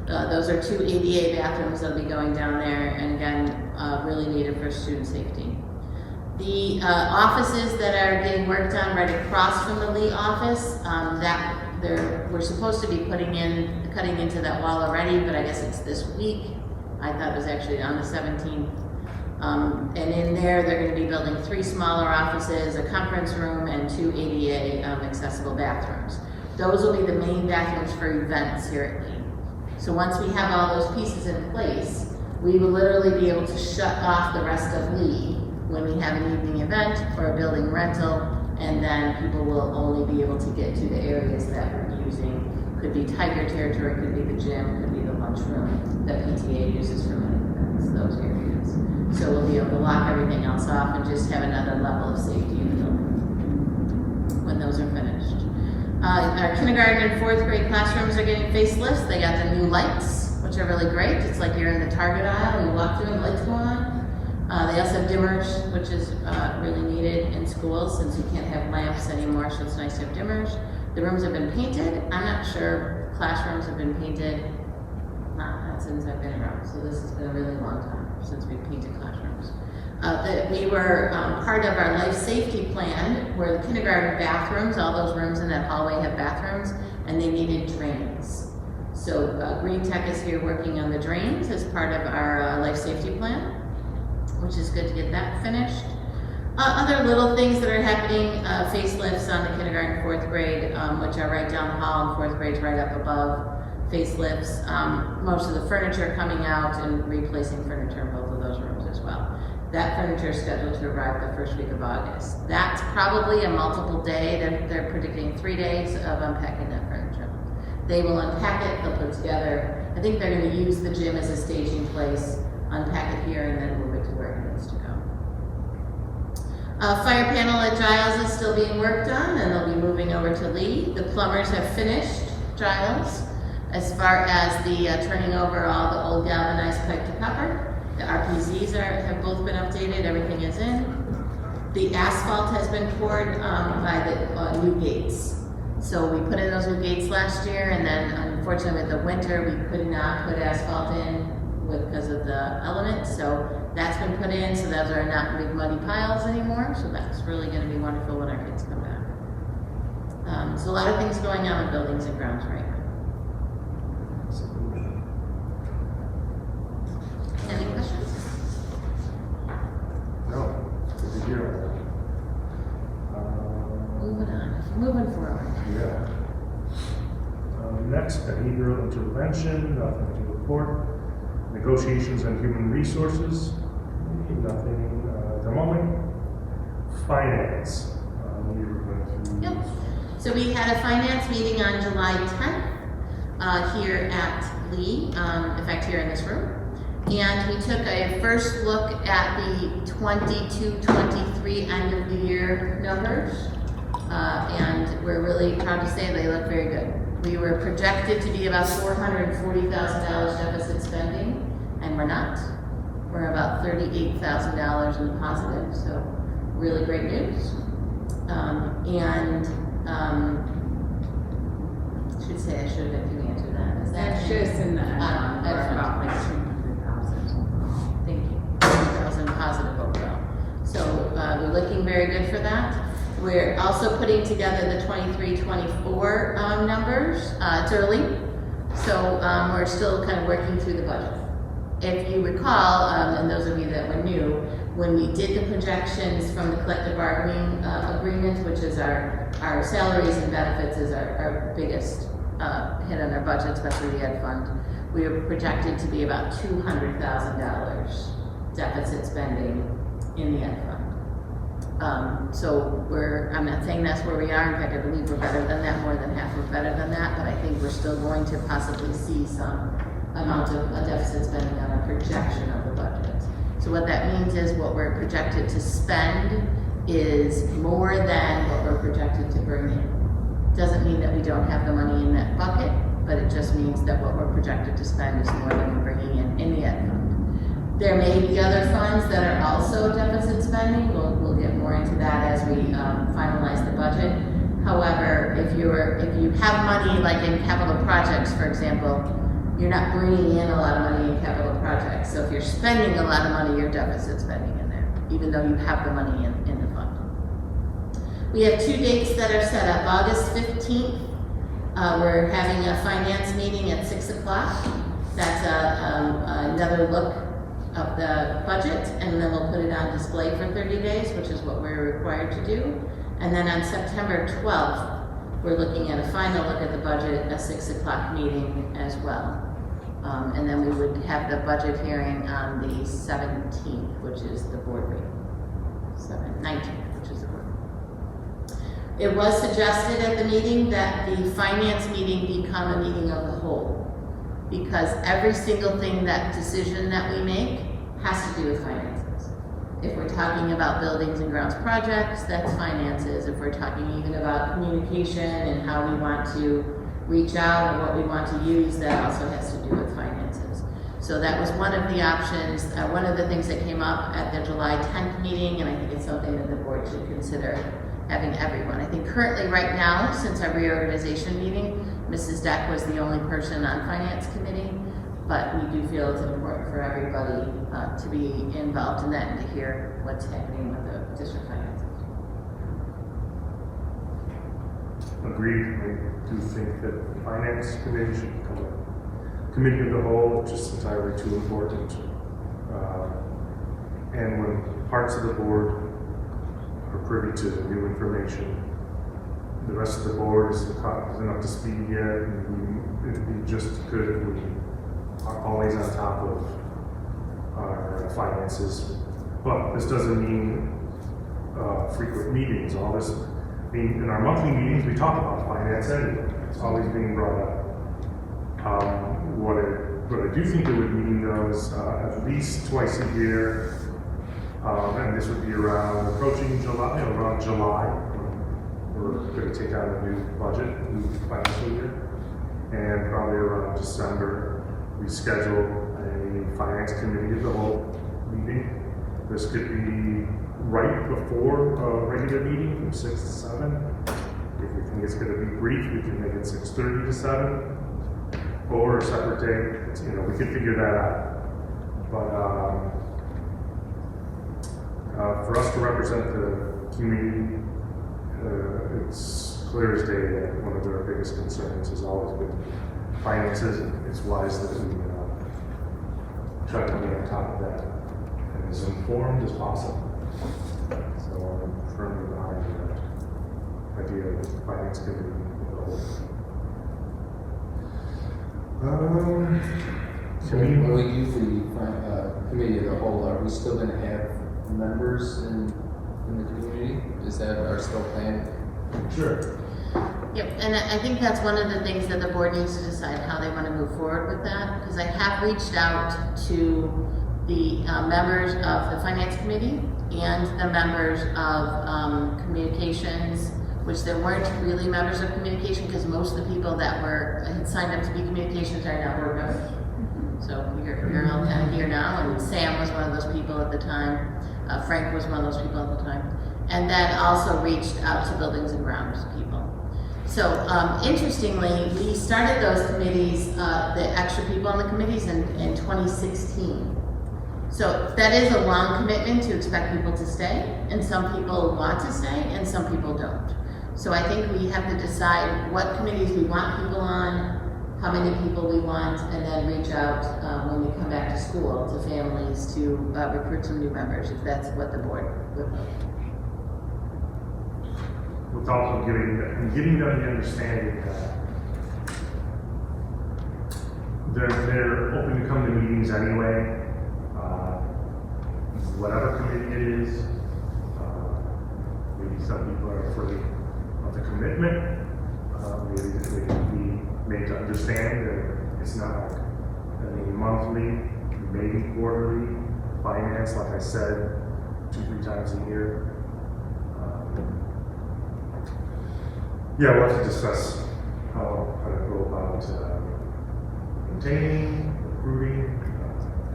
Those are 2 ADA bathrooms that'll be going down there, and again, really needed for student safety. The offices that are getting worked on right across from the Lee office, we're supposed to be cutting into that wall already, but I guess it's this week. I thought it was actually on the 17th. And in there, they're going to be building 3 smaller offices, a conference room, and 2 ADA accessible bathrooms. Those will be the main bathrooms for events here at Lee. So once we have all those pieces in place, we will literally be able to shut off the rest of Lee when we have an evening event or a building rental, and then people will only be able to get to the areas that we're using. Could be Tiger territory, could be the gym, could be the lunchroom that PTA uses for many events, those areas. So we'll be able to lock everything else off and just have another level of safety in the building when those are finished. Our kindergarten and 4th grade classrooms are getting facelifts. They got the new lights, which are really great. It's like you're in the Target aisle and you walk through and the lights go on. They also have dimmers, which is really needed in schools since you can't have lamps anymore, so it's nice to have dimmers. The rooms have been painted. I'm not sure classrooms have been painted, not since I've been around, so this has been a really long time since we've painted classrooms. We were part of our life safety plan where the kindergarten bathrooms, all those rooms in that hallway have bathrooms, and they needed drains. So Green Tech is here working on the drains as part of our life safety plan, which is good to get that finished. Other little things that are happening, facelifts on the kindergarten, 4th grade, which are right down the hall, and 4th grade's right up above. facelifts, most of the furniture coming out and replacing furniture in both of those rooms as well. That furniture is scheduled to arrive the first week of August. That's probably a multiple day. They're predicting 3 days of unpacking that furniture. They will unpack it, they'll put it together. I think they're going to use the gym as a staging place, unpack it here, and then move it to where it needs to go. Fire panel at Giles is still being worked on, and they'll be moving over to Lee. The plumbers have finished Giles as far as the turning over all the old galvanized pipe to copper. The RPZs have both been updated, everything is in. The asphalt has been poured by the new gates. So we put in those new gates last year, and then unfortunately with the winter, we could not put asphalt in because of the elements. So that's been put in, so those are not big muddy piles anymore. So that's really going to be wonderful when our kids come back. So a lot of things going on in buildings and grounds right now. Any questions?
No, good to hear.
Moving forward.
Yeah. Next, behavioral intervention, nothing to report. Negotiations and human resources, nothing at the moment. Finance. We were going through.
Yep. So we had a finance meeting on July 10th here at Lee, in fact here in this room. And we took a first look at the 22-23 end of the year numbers. And we're really proud to say they look very good. We were projected to be about $440,000 deficit spending, and we're not. We're about $38,000 in the positive, so really great news. I should have been answer that. Is that
Just in the,
we're
about like 200,000.
Thank you. 2,000 positive overall. So we're looking very good for that. We're also putting together the 23-24 numbers. It's early, so we're still kind of working through the budget. If you recall, and those of you that were new, when we did the projections from the collective bargaining agreement, which is our salaries and benefits is our biggest hit on our budget, especially the ed fund, we were projected to be about $200,000 deficit spending in the ed fund. So I'm not saying that's where we are. In fact, I believe we're better than that, more than half are better than that, but I think we're still going to possibly see some amount of a deficit spending on a projection of the budget. So what that means is what we're projected to spend is more than what we're projected to bring in. Doesn't mean that we don't have the money in that bucket, but it just means that what we're projected to spend is more than we're bringing in the ed fund. There may be other funds that are also deficit spending. We'll get more into that as we finalize the budget. However, if you have money like in capital projects, for example, you're not bringing in a lot of money in capital projects. So if you're spending a lot of money, you're deficit spending in there, even though you have the money in the fund. We have 2 dates that are set up. August 15th, we're having a finance meeting at 6 o'clock. That's another look of the budget, and then we'll put it on display for 30 days, which is what we're required to do. And then on September 12th, we're looking at a final look at the budget, a 6 o'clock meeting as well. And then we would have the budget hearing on the 17th, which is the board meeting. 19th, which is the board meeting. It was suggested at the meeting that the finance meeting become a meeting of the whole, because every single decision that we make has to do with finances. If we're talking about buildings and grounds projects, that's finances. If we're talking even about communication and how we want to reach out and what we want to use, that also has to do with finances. So that was one of the options, one of the things that came up at the July 10th meeting, and I think it's something that the board should consider having everyone. I think currently right now, since our reorganization meeting, Mrs. Deck was the only person on finance committee, but we do feel it's important for everybody to be involved in that and to hear what's happening with the district finances.
Agreed. I do think that the finance committee should become a committee of the whole. It's just entirely too important. And when parts of the board are privy to new information, the rest of the board isn't up to speed yet, and we it'd be just good if we are always on top of our finances. But this doesn't mean frequent meetings. All this, I mean, in our monthly meetings, we talk about finance anyway. It's always being brought up. What I do think it would mean though is at least twice a year, and this would be around approaching July, around July, when we're going to take out a new budget, new financial year, and probably around December, we schedule a finance committee of the whole meeting. This could be right before a regular meeting from 6 to 7. If we think it's going to be brief, we can make it 6:30 to 7. Or a separate day, we can figure that out. But for us to represent the community, it's clear as day that one of their biggest concerns has always been finances, and it's wise that we try to be on top of that and as informed as possible. So I'm firmly behind the idea of the finance committee of the whole.
When we do the committee of the whole, are we still going to have members in the community? Is that our still plan?
Sure.
Yep, and I think that's one of the things that the board needs to decide how they want to move forward with that, because I have reached out to the members of the finance committee and the members of communications, which there weren't really members of communication because most of the people that had signed up to be communications are now board members. So you're all kind of here now, and Sam was one of those people at the time. Frank was one of those people at the time. And then also reached out to buildings and grounds people. So interestingly, we started those committees, the extra people on the committees in 2016. So that is a long commitment to expect people to stay, and some people want to stay and some people don't. So I think we have to decide what committees we want people on, how many people we want, and then reach out when we come back to school to families to recruit some new members, if that's what the board would like.
With also giving them the understanding that they're open to come to meetings anyway, whatever committee it is. Maybe some people are afraid of the commitment. Maybe they can be made to understand that it's not like a monthly, maybe quarterly finance, like I said, 2-3 times a year. Yeah, we'll have to discuss how to go about maintaining, recruiting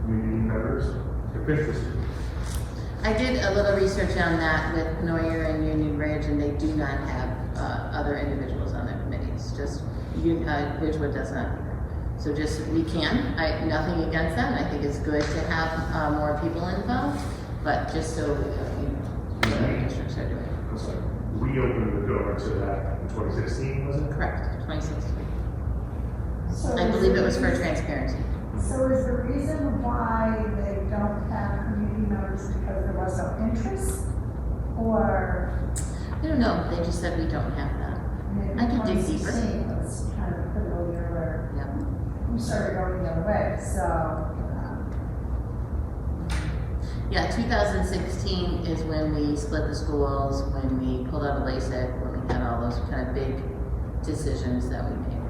community members if interested.
I did a little research on that with Neuer and Union Ridge, and they do not have other individuals on their committees. Just Ridgewood does not either. So just we can. Nothing against them. I think it's good to have more people involved, but just so other districts are doing it.
So we opened the door to that in 2016, was it?
Correct, 2016.
So
I believe it was for transparency.
So is the reason why they don't have community members because there was no interest? Or?
I don't know. They just said we don't have that.
Maybe
I could dig
2016
deeper.
was kind of a pivotal year where
Yeah.
we started going the other way, so.
Yeah, 2016 is when we split the schools, when we pulled out of LASIK, when we had all those kind of big decisions that we made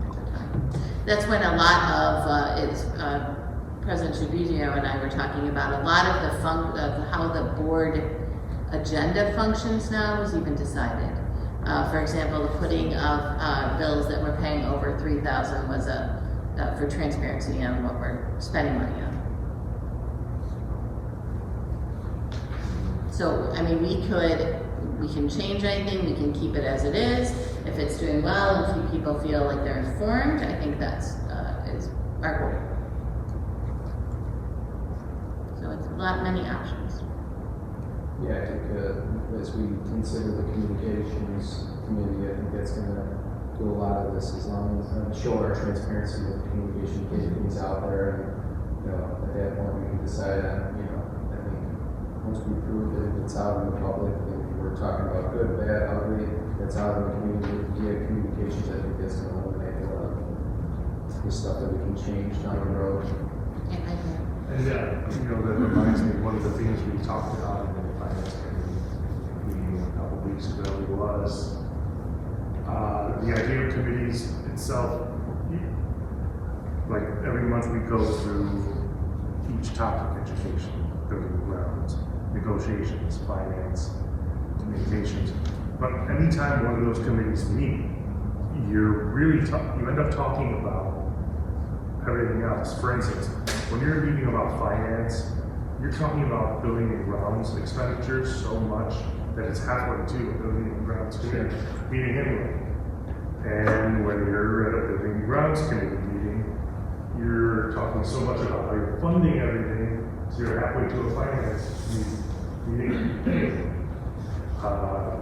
at the time. That's when a lot of, President Tribuzio and I were talking about a lot of of how the board agenda functions now was even decided. For example, the putting of bills that we're paying over $3,000 was for transparency on what we're spending money on. So, I mean, we can change anything, we can keep it as it is. If it's doing well and people feel like they're informed, I think that's is our goal. So it's many options.
Yeah, I think as we consider the communications committee, I think that's going to do a lot of this as long as show our transparency with communication, getting things out there, and at that point we can decide on I think once we prove that it's out in the public, that we're talking about good, bad, ugly, that's out in the community via communications. I think that's going to eliminate a lot of the stuff that we can change down the road.
Yeah, I agree.
And that reminds me, one of the things we talked about in the finance committee meeting a couple of weeks ago was the idea of committees itself. Like every month we go through each topic: education, building grounds, negotiations, finance, communications. But anytime one of those committees meet, you end up talking about everything else. For instance, when you're meeting about finance, you're talking about building and grounds expenditures so much that it's halfway to a building and grounds committee meeting anyway. And when you're at a building and grounds committee meeting, you're talking so much about how you're funding everything, so you're halfway to a finance meeting.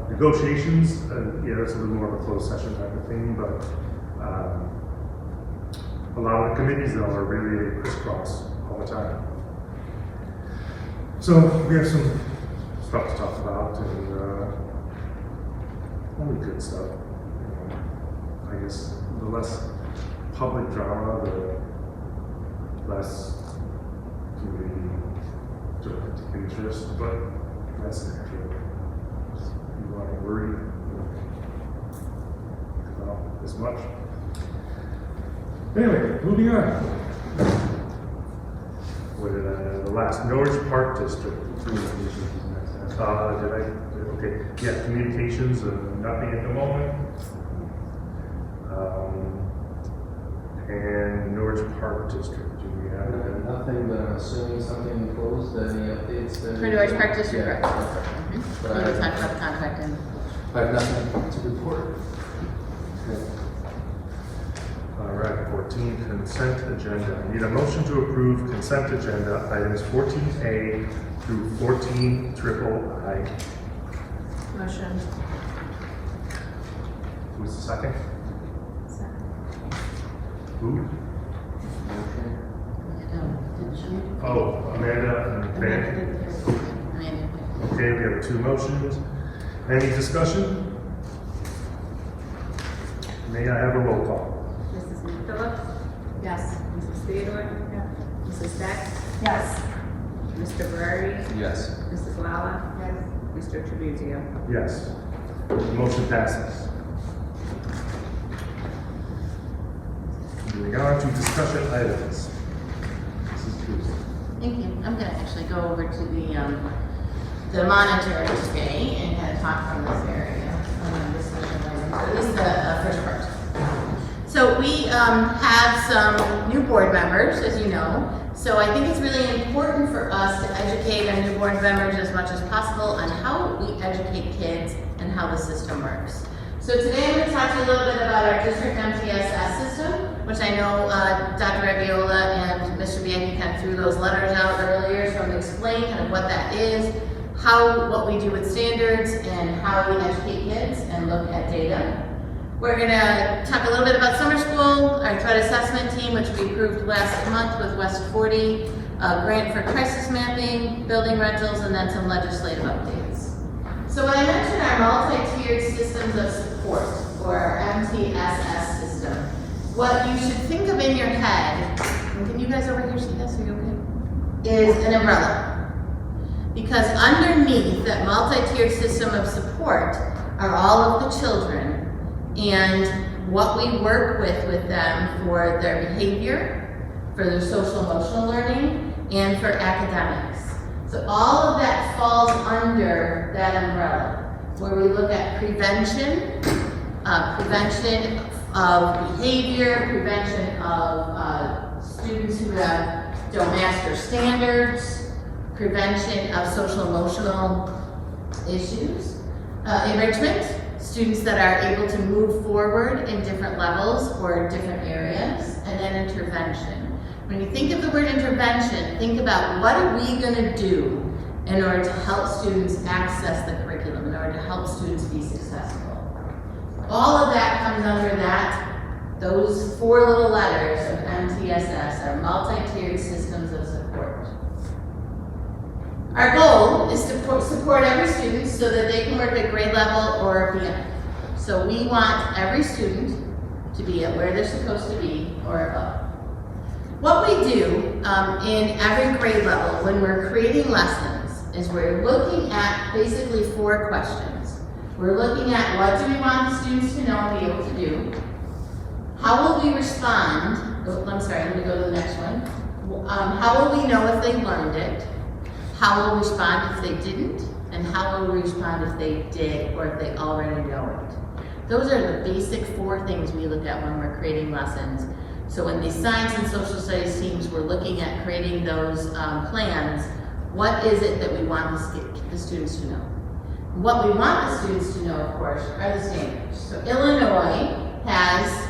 Negotiations, it's a little more of a closed session type of thing, but a lot of the committees though are really crisscross all the time. So we have some stuff to talk about and only good stuff. I guess the less public drama, the less community direct interest, but that's natural. People aren't worried about as much. Anyway, moving on. What did the last Norwich Park District? Okay. Yeah, communications, nothing at the moment. And Norwich Park District, do we have that?
Nothing, but I'm assuming something closed, any updates?
For Norwich Park District,
Yeah.
correct.
Okay. But
We
I
will talk
have
about the contract and
I have nothing to report.
All right, 14, consent agenda. I need a motion to approve consent agenda items 14A through 14III.
Motion.
Who's the second?
Second.
Who?
Amanda.
Oh, Amanda and Ben.
Amanda.
Okay, we have 2 motions. Any discussion? May I have a roll call?
Mrs. Phillips?
Yes.
Mrs. Theodore?
Yeah.
Mrs. Beck?
Yes.
Mr. Berardi?
Yes.
Mrs. Lala?
Yes.
Mr. Trabuzio?
Yes. Motion passes. Moving on to discussion items. Mrs. Cruz.
Thank you. I'm gonna actually go over to the monitor today and kind of talk from this area, discussion items, at least the first part. So we have some new board members, as you know. So I think it's really important for us to educate our new board members as much as possible on how we educate kids and how the system works. So today I'm going to talk to you a little bit about our district MTSS system, which I know Dr. Reviola and Mr. Bianchi kind of threw those letters out earlier, so I'm going to explain kind of what that is, what we do with standards, and how we educate kids and look at data. We're going to talk a little bit about summer school, our threat assessment team, which we approved last month with West 40, a grant for crisis mapping, building rentals, and then some legislative updates. So when I mentioned our multi-tiered systems of support, or our MTSS system, what you should think of in your head, and can you guys over here see this, are you okay? Is an umbrella. Because underneath that multi-tiered system of support are all of the children and what we work with them for their behavior, for their social emotional learning, and for academics. So all of that falls under that umbrella, where we look at prevention, prevention of behavior, prevention of students who don't master standards, prevention of social emotional issues, enrichment, students that are able to move forward in different levels or different areas, and then intervention. When you think of the word intervention, think about what are we going to do in order to help students access the curriculum, in order to help students be successful. All of that comes under those 4 little letters of MTSS, our multi-tiered systems of support. Our goal is to support every student so that they can work at grade level or beyond. So we want every student to be at where they're supposed to be or above. What we do in every grade level when we're creating lessons is we're looking at basically 4 questions. We're looking at what do we want the students to know and be able to do? How will we respond? Oh, I'm sorry, let me go to the next one. How will we know if they learned it? How will we respond if they didn't? And how will we respond if they did or if they already know it? Those are the basic 4 things we look at when we're creating lessons. So in the science and social studies teams, we're looking at creating those plans. What is it that we want the students to know? What we want the students to know, of course, are the standards. So Illinois has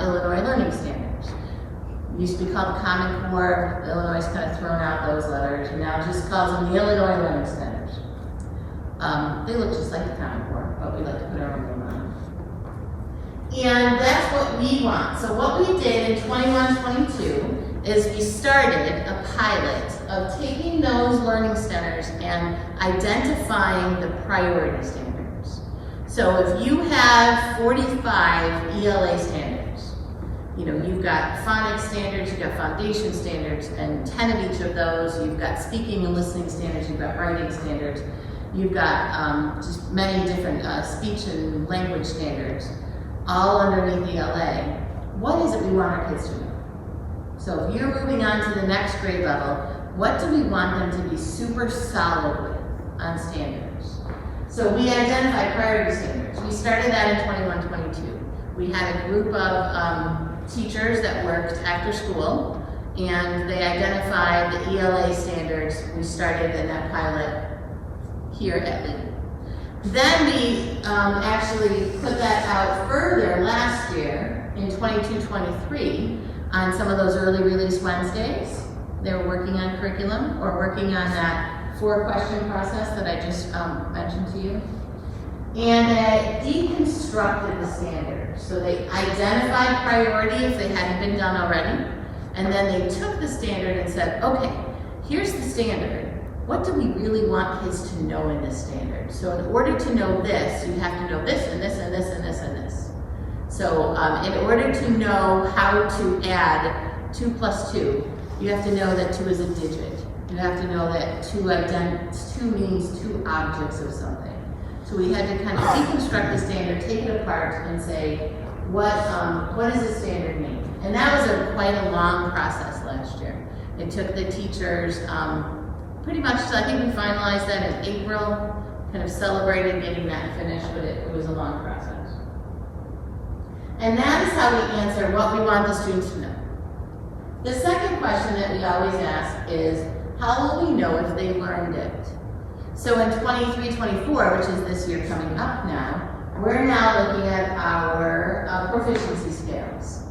Illinois Learning Standards. It used to be called the Common Core. Illinois has kind of thrown out those letters and now just calls them the Illinois Learning Standards. They look just like the Common Core, but we like to put our own name on them. And that's what we want. So what we did in 21-22 is we started a pilot of taking those learning centers and identifying the priority standards. So if you have 45 ELA standards, you know, you've got phonics standards, you've got foundation standards, and 10 of each of those, you've got speaking and listening standards, you've got writing standards, you've got just many different speech and language standards, all underneath ELA. What is it we want our kids to know? So if you're moving on to the next grade level, what do we want them to be super solid with on standards? So we identified priority standards. We started that in 21-22. We had a group of teachers that worked after school, and they identified the ELA standards. We started in that pilot here at Lee. Then we actually put that out further last year in 22-23 on some of those early release Wednesdays. They were working on curriculum or working on that 4-question process that I just mentioned to you. And they deconstructed the standards. So they identified priority if they hadn't been done already. And then they took the standard and said, okay, here's the standard. What do we really want kids to know in this standard? So in order to know this, you have to know this and this and this and this and this. So in order to know how to add 2 + 2, you have to know that 2 is a digit. You have to know that 2 means 2 objects of something. So we had to kind of deconstruct the standard, take it apart, and say, what does this standard mean? And that was quite a long process last year. It took the teachers pretty much, so I think we finalized that in April, kind of celebrated getting that finished, but it was a long process. And that is how we answer what we want the students to know. The second question that we always ask is, how will we know if they learned it? So in 23-24, which is this year coming up now, we're now looking at our proficiency scales.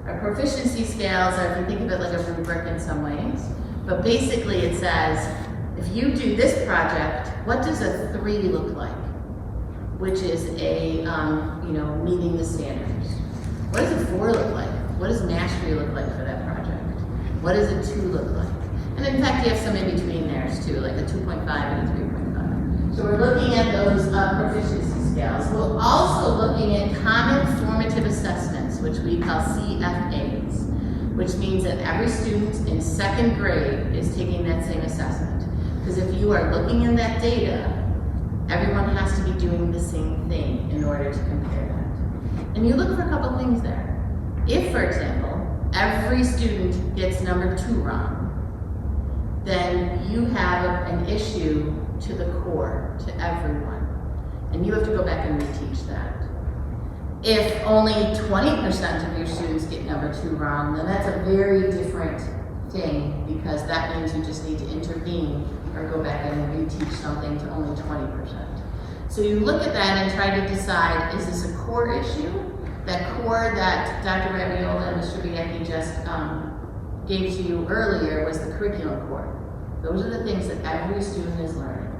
Our proficiency scales are, if you think of it like a rubric in some ways, but basically it says, if you do this project, what does a 3 look like? Which is a, meeting the standards. What does a 4 look like? What does mastery look like for that project? What does a 2 look like? And in fact, you have some in between theirs too, like a 2.5 and a 3.5. So we're looking at those proficiency scales. We're also looking at common formative assessments, which we call CFAs, which means that every student in 2nd grade is taking that same assessment. Because if you are looking in that data, everyone has to be doing the same thing in order to compare that. And you look for a couple things there. If, for example, every student gets number 2 wrong, then you have an issue to the core, to everyone. And you have to go back and reteach that. If only 20% of your students get number 2 wrong, then that's a very different thing, because that means you just need to intervene or go back and reteach something to only 20%. So you look at that and try to decide, is this a core issue? That core that Dr. Raviola and Mr. Bianchi just gave to you earlier was the curriculum core. Those are the things that every student is learning.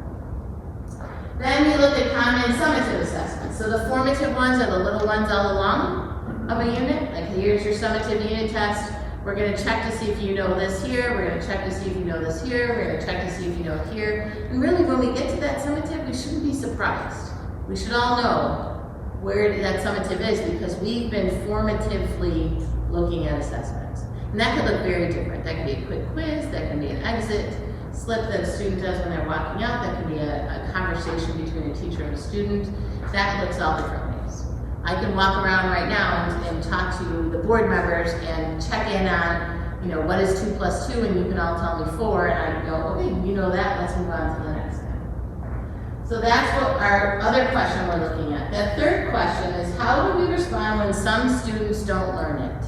Then we look at common summative assessments. So the formative ones are the little ones all along of a unit. Like, here's your summative unit test. We're going to check to see if you know this here. We're going to check to see if you know this here. We're going to check to see if you know it here. And really, when we get to that summative, we shouldn't be surprised. We should all know where that summative is, because we've been formatively looking at assessments. And that could look very different. That can be a quick quiz, that can be an exit slip that a student does when they're walking out, that can be a conversation between a teacher and a student. That looks all different ways. I can walk around right now and talk to the board members and check in on, you know, what is 2 + 2, and you can all tell me 4, and I can go, okay, you know that, let's move on to the next thing. So that's what our other question we're looking at. That third question is, how do we respond when some students don't learn it?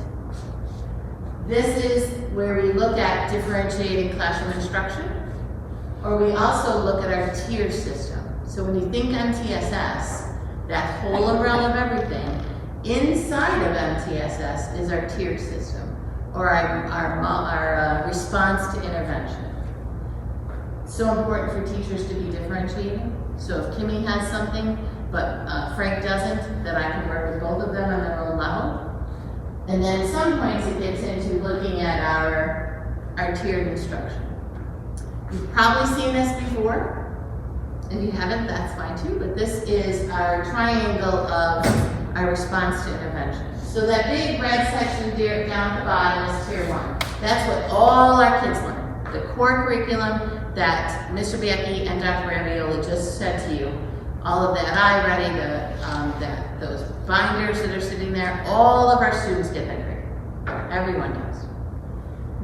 This is where we look at differentiating classroom instruction, or we also look at our tiered system. So when you think MTSS, that whole umbrella of everything, inside of MTSS is our tiered system, or our response to intervention. So important for teachers to be differentiating. So if Kimmy has something, but Frank doesn't, that I can work with both of them on their own level. And then at some points it gets into looking at our tiered instruction. You've probably seen this before. If you haven't, that's fine too, but this is our triangle of our response to intervention. So that big red section there down at the bottom is tier 1. That's what all our kids learn. The core curriculum that Mr. Biecki and Dr. Ravioli just said to you, all of that iReady, those binders that are sitting there, all of our students get that grade. Everyone does.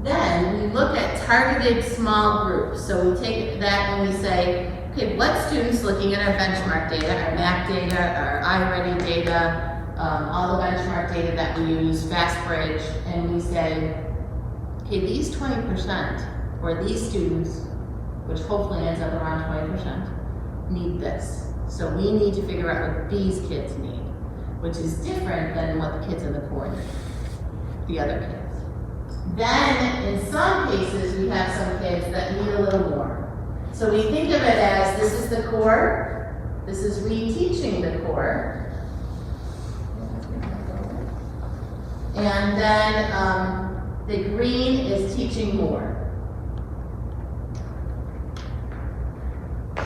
Then we look at targeted small groups. So we take that and we say, okay, what students, looking at our benchmark data, our MAP data, our iReady data, all the benchmark data that we use, FastBridge, and we say, okay, these 20%, or these students, which hopefully ends up around 20%, need this. So we need to figure out what these kids need, which is different than what the kids in the core need, the other kids. Then, in some cases, we have some kids that need a little more. So we think of it as, this is the core, this is reteaching the core, and then the green is teaching more.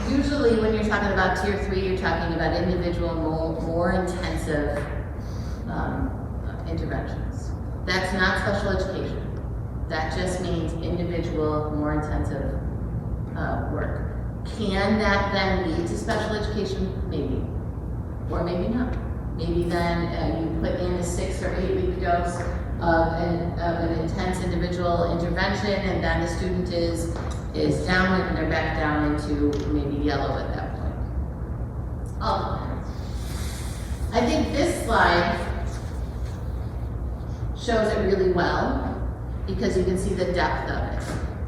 Usually when you're talking about tier 3, you're talking about individual, more intensive interventions. That's not special education. That just means individual, more intensive work. Can that then lead to special education? Maybe. Or maybe not. Maybe then you put in a 6 or 8 week dose of an intense individual intervention, and then the student is downward and they're back down into maybe yellow at that point. All depends. I think this slide shows it really well because you can see the depth of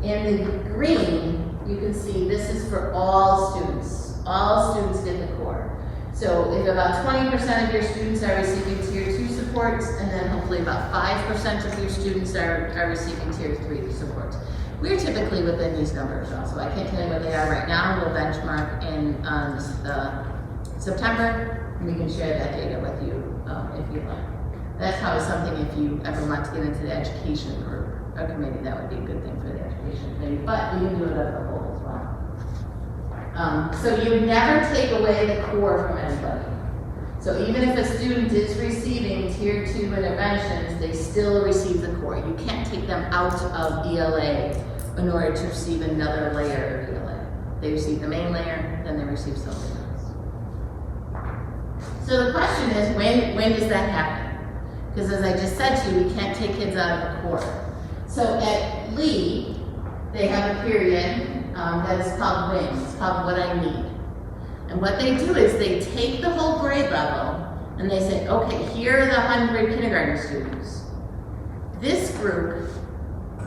it. In the green, you can see this is for all students. All students get the core. So if about 20% of your students are receiving tier 2 supports, and then hopefully about 5% of your students are receiving tier 3 supports. We're typically within these numbers also. I can't tell you what they are right now. We'll benchmark in September, and we can share that data with you if you like. That's probably something, if you ever want to get into the education group or committee, that would be a good thing for the education committee, but we can do it as a whole as well. So you never take away the core from anybody. So even if a student is receiving tier 2 interventions, they still receive the core. You can't take them out of ELA in order to receive another layer of ELA. They receive the main layer, then they receive something else. So the question is, when does that happen? Because as I just said to you, we can't take kids out of the core. So at Lee, they have a period that is called WIN. It's called What I Need. And what they do is they take the whole grade level and they say, okay, here are the 100 kindergarten students. This group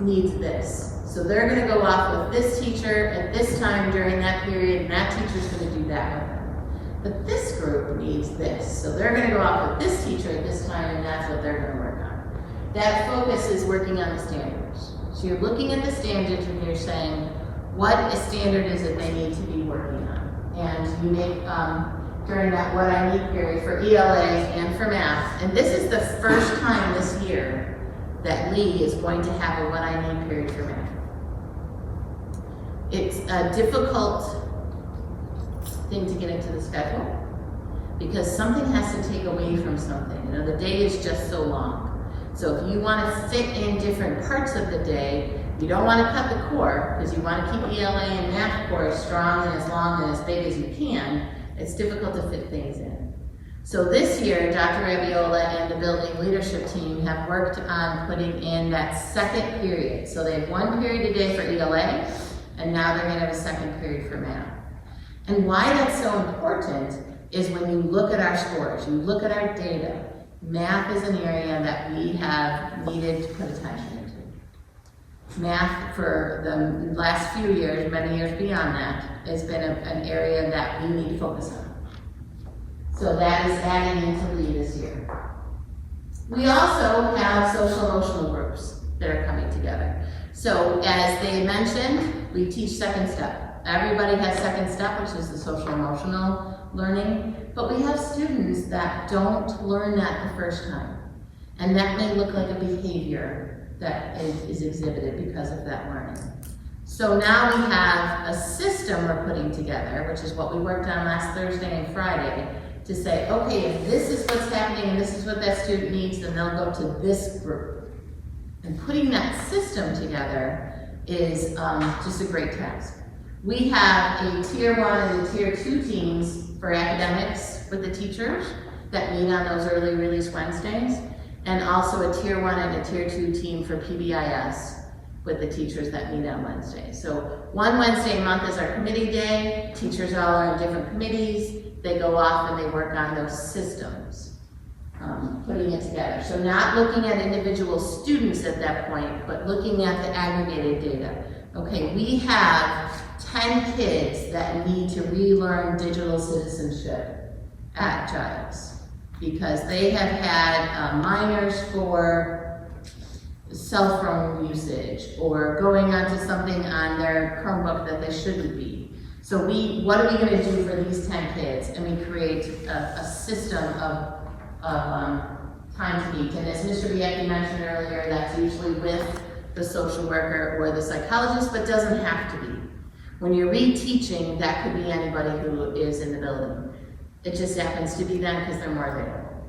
needs this. So they're going to go off with this teacher at this time during that period, and that teacher's going to do that with them. But this group needs this. So they're going to go off with this teacher at this time, and that's what they're going to work on. That focus is working on the standards. So you're looking at the standards and you're saying, what a standard is it they need to be working on? And you make, during that What I Need period for ELA and for math, and this is the first time this year that Lee is going to have a What I Need period for math. It's a difficult thing to get into the schedule, because something has to take away from something. You know, the day is just so long. So if you want to fit in different parts of the day, you don't want to cut the core, because you want to keep ELA and math core as strong and as long and as big as you can. It's difficult to fit things in. So this year, Dr. Rabiola and the building leadership team have worked on putting in that second period. So they have one period a day for ELA, and now they're going to have a second period for math. And why that's so important is when you look at our scores, you look at our data, math is an area that we have needed to put attention into. Math for the last few years, many years beyond that, has been an area that we need to focus on. So that is adding into LEE this year. We also have social emotional groups that are coming together. So as they mentioned, we teach second step. Everybody has second step, which is the social emotional learning, but we have students that don't learn that the first time. And that may look like a behavior that is exhibited because of that learning. So now we have a system we're putting together, which is what we worked on last Thursday and Friday, to say, okay, if this is what's happening and this is what that student needs, then they'll go to this group. And putting that system together is just a great task. We have a tier 1 and a tier 2 teams for academics with the teachers that meet on those early release Wednesdays, and also a tier 1 and a tier 2 team for PBIS with the teachers that meet on Wednesdays. So one Wednesday a month is our committee day. Teachers all are in different committees. They go off and they work on those systems, putting it together. So not looking at individual students at that point, but looking at the aggregated data. Okay, we have 10 kids that need to relearn digital citizenship at Giles because they have had minors for cell phone usage or going onto something on their Chromebook that they shouldn't be. So what are we going to do for these 10 kids? And we create a system of time to meet. And as Mr. Biecki mentioned earlier, that's usually with the social worker or the psychologist, but doesn't have to be. When you're reteaching, that could be anybody who is in the building. It just happens to be them because they're more available.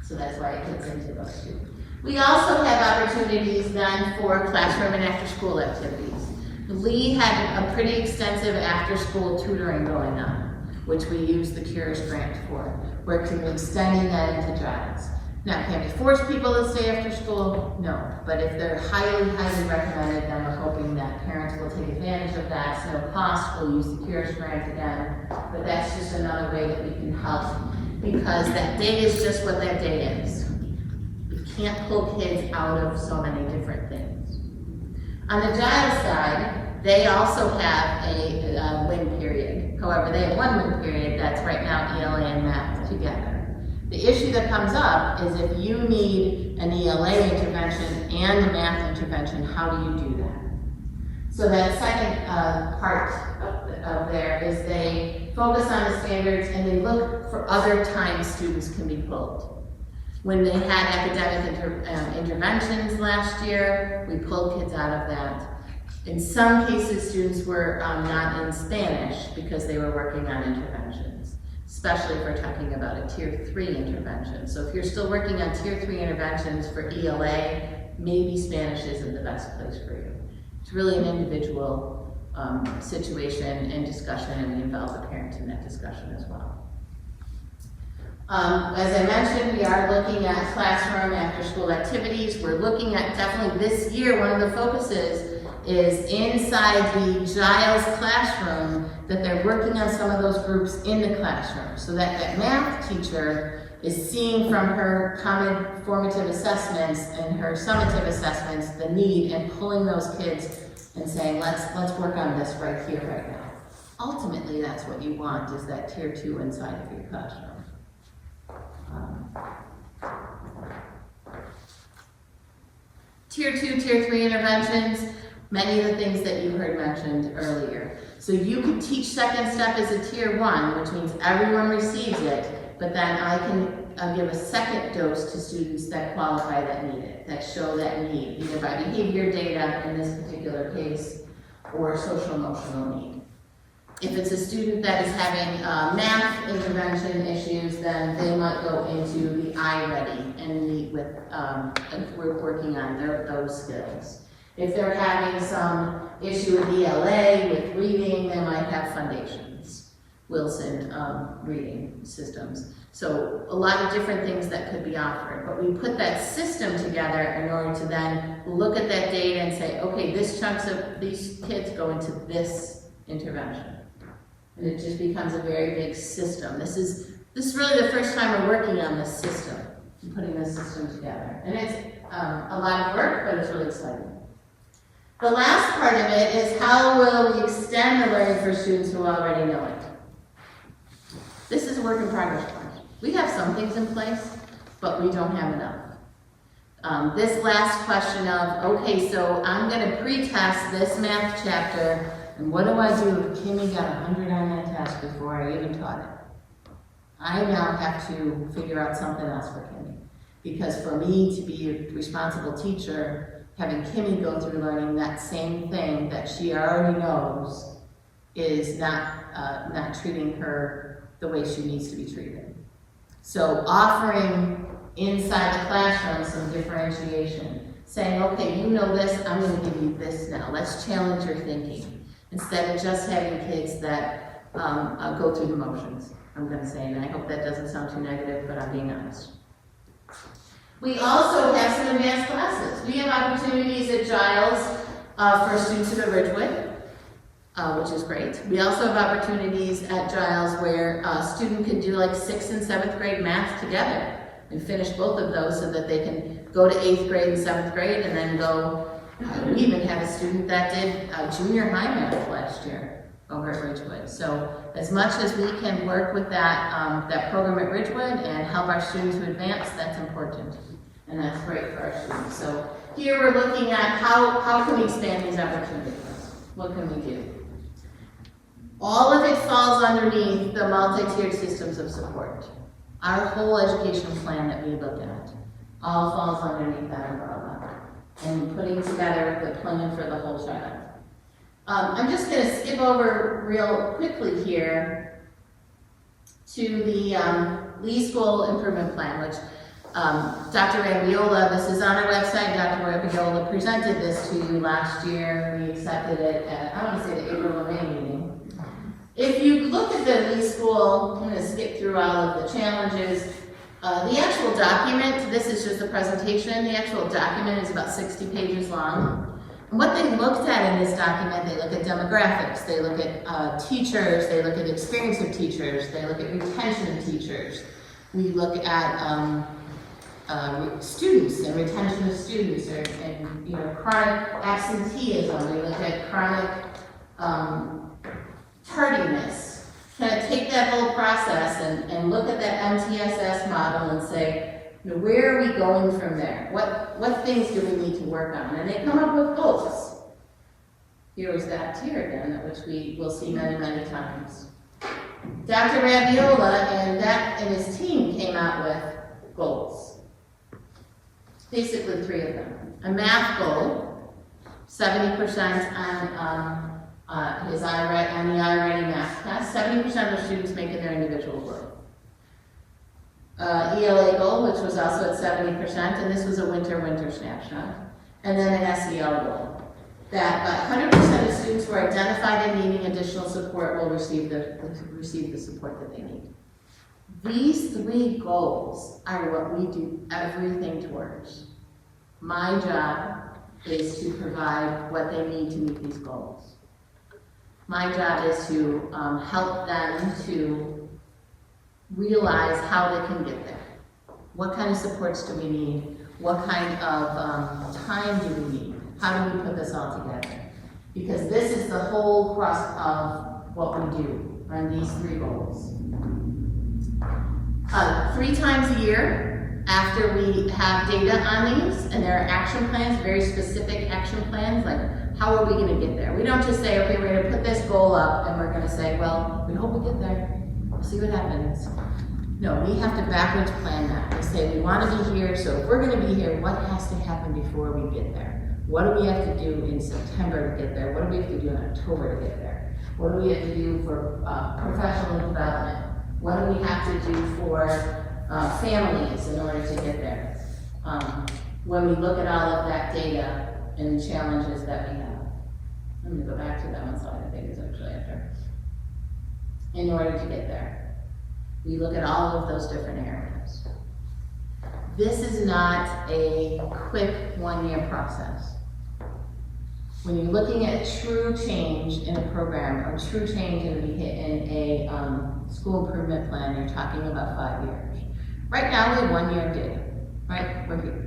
So that's why it gets into those two. We also have opportunities then for classroom and after-school activities. Lee had a pretty extensive after-school tutoring going on, which we use the Cures grant for. We're extending that into Giles. Now, can we force people to stay after school? No, but if they're highly, highly recommended, then we're hoping that parents will take advantage of that. It's no cost, we'll use the Cures grant again, but that's just another way that we can help because that day is just what that day is. You can't pull kids out of so many different things. On the Giles side, they also have a win period. However, they have one win period that's right now ELA and math together. The issue that comes up is if you need an ELA intervention and a math intervention, how do you do that? So that second part of there is they focus on the standards and they look for other times students can be pulled. When they had academic interventions last year, we pulled kids out of that. In some cases, students were not in Spanish because they were working on interventions, especially if we're talking about a tier 3 intervention. So if you're still working on tier 3 interventions for ELA, maybe Spanish isn't the best place for you. It's really an individual situation and discussion, and we involve the parents in that discussion as well. As I mentioned, we are looking at classroom after-school activities. We're looking at definitely this year, one of the focuses is inside the Giles classroom that they're working on some of those groups in the classroom so that that math teacher is seeing from her common formative assessments and her summative assessments the need and pulling those kids and saying, let's work on this right here, right now. Ultimately, that's what you want is that tier 2 inside of your classroom. Tier 2, tier 3 interventions, many of the things that you heard mentioned earlier. So you could teach second step as a tier 1, which means everyone receives it, but then I can give a second dose to students that qualify that need it, that show that need, either by behavior data in this particular case, or social emotional need. If it's a student that is having math intervention issues, then they might go into the iReady and meet with a group working on those skills. If they're having some issue with ELA, with reading, they might have Foundations, Wilson reading systems. So a lot of different things that could be offered, but we put that system together in order to then look at that data and say, okay, this chunks of these kids go into this intervention. And it just becomes a very big system. This is really the first time we're working on this system, putting this system together. And it's a lot of work, but it's really exciting. The last part of it is how will we extend the learning for students who already know it? This is a work in progress plan. We have some things in place, but we don't have enough. This last question of, okay, so I'm going to pre-test this math chapter, and what do I do if Kimmy got 100 on that test before I even taught it? I now have to figure out something else for Kimmy. Because for me to be a responsible teacher, having Kimmy go through learning that same thing that she already knows is not treating her the way she needs to be treated. So offering inside the classroom some differentiation, saying, okay, you know this, I'm going to give you this now. Let's challenge your thinking. Instead of just having kids that go through the motions, I'm going to say, and I hope that doesn't sound too negative, but I'm being honest. We also have some advanced classes. We have opportunities at Giles for students who are Ridgewood, which is great. We also have opportunities at Giles where a student can do like 6th and 7th grade math together and finish both of those so that they can go to 8th grade and 7th grade and then go. We even had a student that did junior high math last year over at Ridgewood. So as much as we can work with that program at Ridgewood and help our students to advance, that's important. And that's great for our students. So here we're looking at how can we expand these opportunities? What can we do? All of it falls underneath the multi-tiered systems of support. Our whole education plan that we look at all falls underneath that umbrella and putting together the plan for the whole child. I'm just going to skip over real quickly here to the Lee School Improvement Plan, which Dr. Rabiola, this is on our website. Dr. Rabiola presented this to you last year. We accepted it at, I want to say, the April or May meeting. If you look at the Lee School, I'm going to skip through all of the challenges. The actual document, this is just a presentation. The actual document is about 60 pages long. And what they looked at in this document, they look at demographics, they look at teachers, they look at experience of teachers, they look at retention of teachers. We look at students and retention of students, and chronic absenteeism. We look at chronic tardiness. Kind of take that whole process and look at that MTSS model and say, where are we going from there? What things do we need to work on? And they come up with goals. Here is that tier again, which we will see many, many times. Dr. Rabiola and his team came out with goals. Basically 3 of them. A math goal, 70% on the iReady math test, 70% of the students making their individual growth. ELA goal, which was also at 70%, and this was a winter snapshot. And then an SEL goal, that 100% of students who are identified and needing additional support will receive the support that they need. These 3 goals are what we do everything towards. My job is to provide what they need to meet these goals. My job is to help them to realize how they can get there. What kind of supports do we need? What kind of time do we need? How do we put this all together? Because this is the whole crux of what we do on these 3 goals. 3 times a year, after we have data on these, and there are action plans, very specific action plans, like how are we going to get there? We don't just say, okay, we're going to put this goal up, and we're going to say, well, we hope we get there. We'll see what happens. No, we have to backwards plan that. We say we want to be here, so if we're going to be here, what has to happen before we get there? What do we have to do in September to get there? What do we have to do in October to get there? What do we have to do for professional development? What do we have to do for families in order to get there? When we look at all of that data and the challenges that we have. I'm gonna go back to that one slide, I think is actually after. In order to get there, we look at all of those different areas. This is not a quick one-year process. When you're looking at true change in a program or true change in a school improvement plan, you're talking about 5 years. Right now, we have 1 year of data, right? We're here.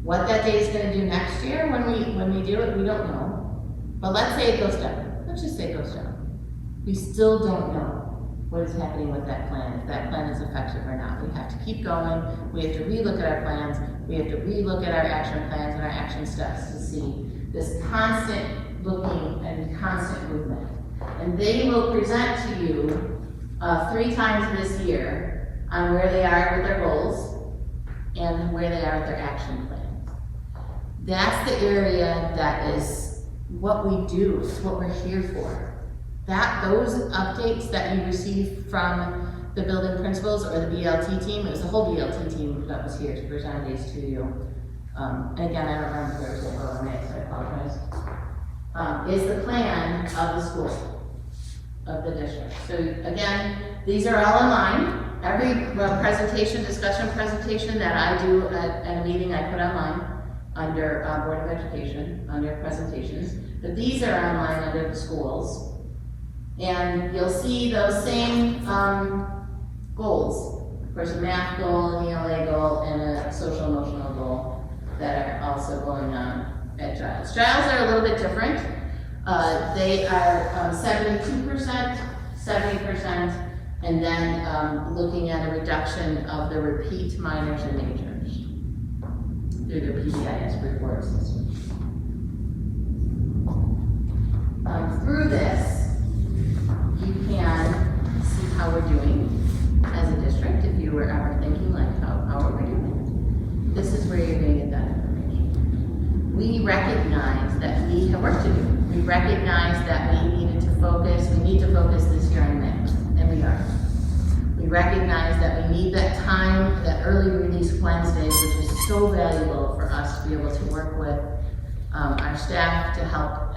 What that data is going to do next year when we do it, we don't know. But let's say it goes down. Let's just say it goes down. We still don't know what is happening with that plan, if that plan is effective or not. We have to keep going. We have to relook at our plans. We have to relook at our action plans and our action steps to see this constant looking and constant movement. And they will present to you 3 times this year on where they are with their goals and where they are with their action plans. That's the area that is what we do, it's what we're here for. Those updates that you receive from the building principals or the BLT team, it was the whole BLT team that was here to present these to you. And again, I don't remember where it was on May, so I apologize. Is the plan of the school, of the district. So again, these are all online. Every discussion presentation that I do at a meeting, I put online under Board of Education, under presentations. But these are online under the schools. And you'll see those same goals. Of course, a math goal, an ELA goal, and a social emotional goal that are also going on at Giles. Giles are a little bit different. They are 72%, 70%, and then looking at a reduction of the repeat minors and majors through their PBIS report system. Through this, you can see how we're doing as a district, if you were ever thinking like, how are we doing? This is where you're going to get that information. We recognize that we have work to do. We recognize that we need to focus this year on math, and we are. We recognize that we need that time, that early release Wednesdays, which is so valuable for us to be able to work with our staff to help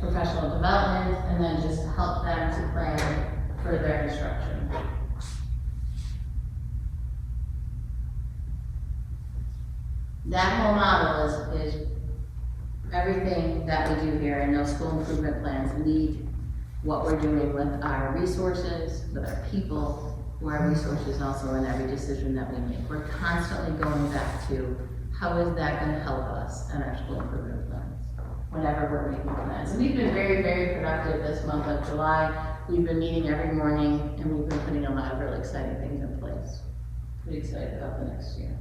professional development, and then just help them to plan for their instruction. That whole model is everything that we do here, and those school improvement plans lead what we're doing with our resources, with our people, who are resources also in every decision that we make. We're constantly going back to how is that going to help us in our school improvement plans whenever we're making plans. And we've been very, very productive this month of July. We've been meeting every morning, and we've been putting a lot of really exciting things in place. Pretty excited about the next year.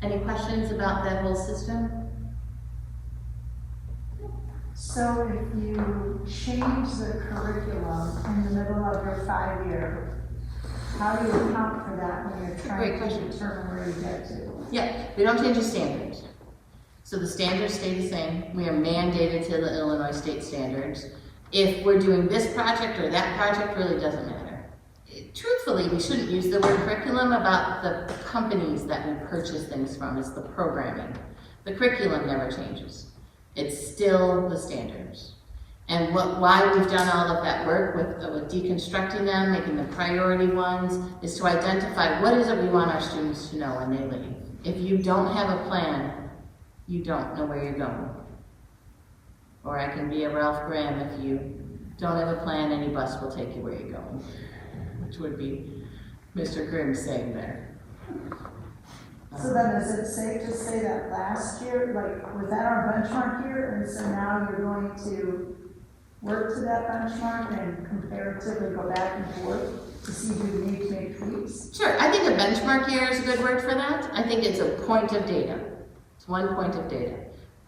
Any questions about that whole system?
So if you change the curriculum in the middle of your 5-year, how do you account for that when you're trying to determine where you get to?
Yeah, we don't change the standards. So the standards stay the same. We are mandated to the Illinois state standards. If we're doing this project or that project, really doesn't matter. Truthfully, we shouldn't use the word curriculum about the companies that we purchase things from. It's the programming. The curriculum never changes. It's still the standards. And why we've done all of that work with deconstructing them, making them priority ones, is to identify what is it we want our students to know when they leave. If you don't have a plan, you don't know where you're going. Or I can be a Ralph Graham: if you don't have a plan, any bus will take you where you're going. Which would be Mr. Grimm saying there.
So then is it safe to say that last year, like, was that our benchmark year? And so now you're going to work to that benchmark and comparatively go back and forth to see if you need to make tweaks?
Sure, I think a benchmark year is a good word for that. I think it's a point of data. It's one point of data.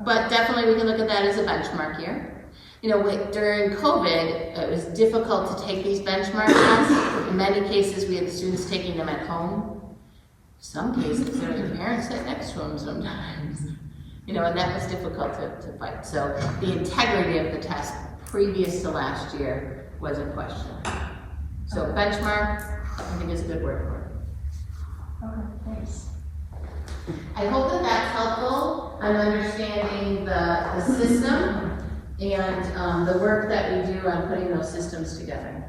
But definitely we can look at that as a benchmark year. You know, during COVID, it was difficult to take these benchmark tests. In many cases, we had the students taking them at home. Some cases, their parents sat next to them sometimes. You know, and that was difficult to fight. So the integrity of the test previous to last year was in question. So benchmark, I think is a good word for it.
Okay, thanks.
I hope that that's helpful on understanding the system and the work that we do on putting those systems together.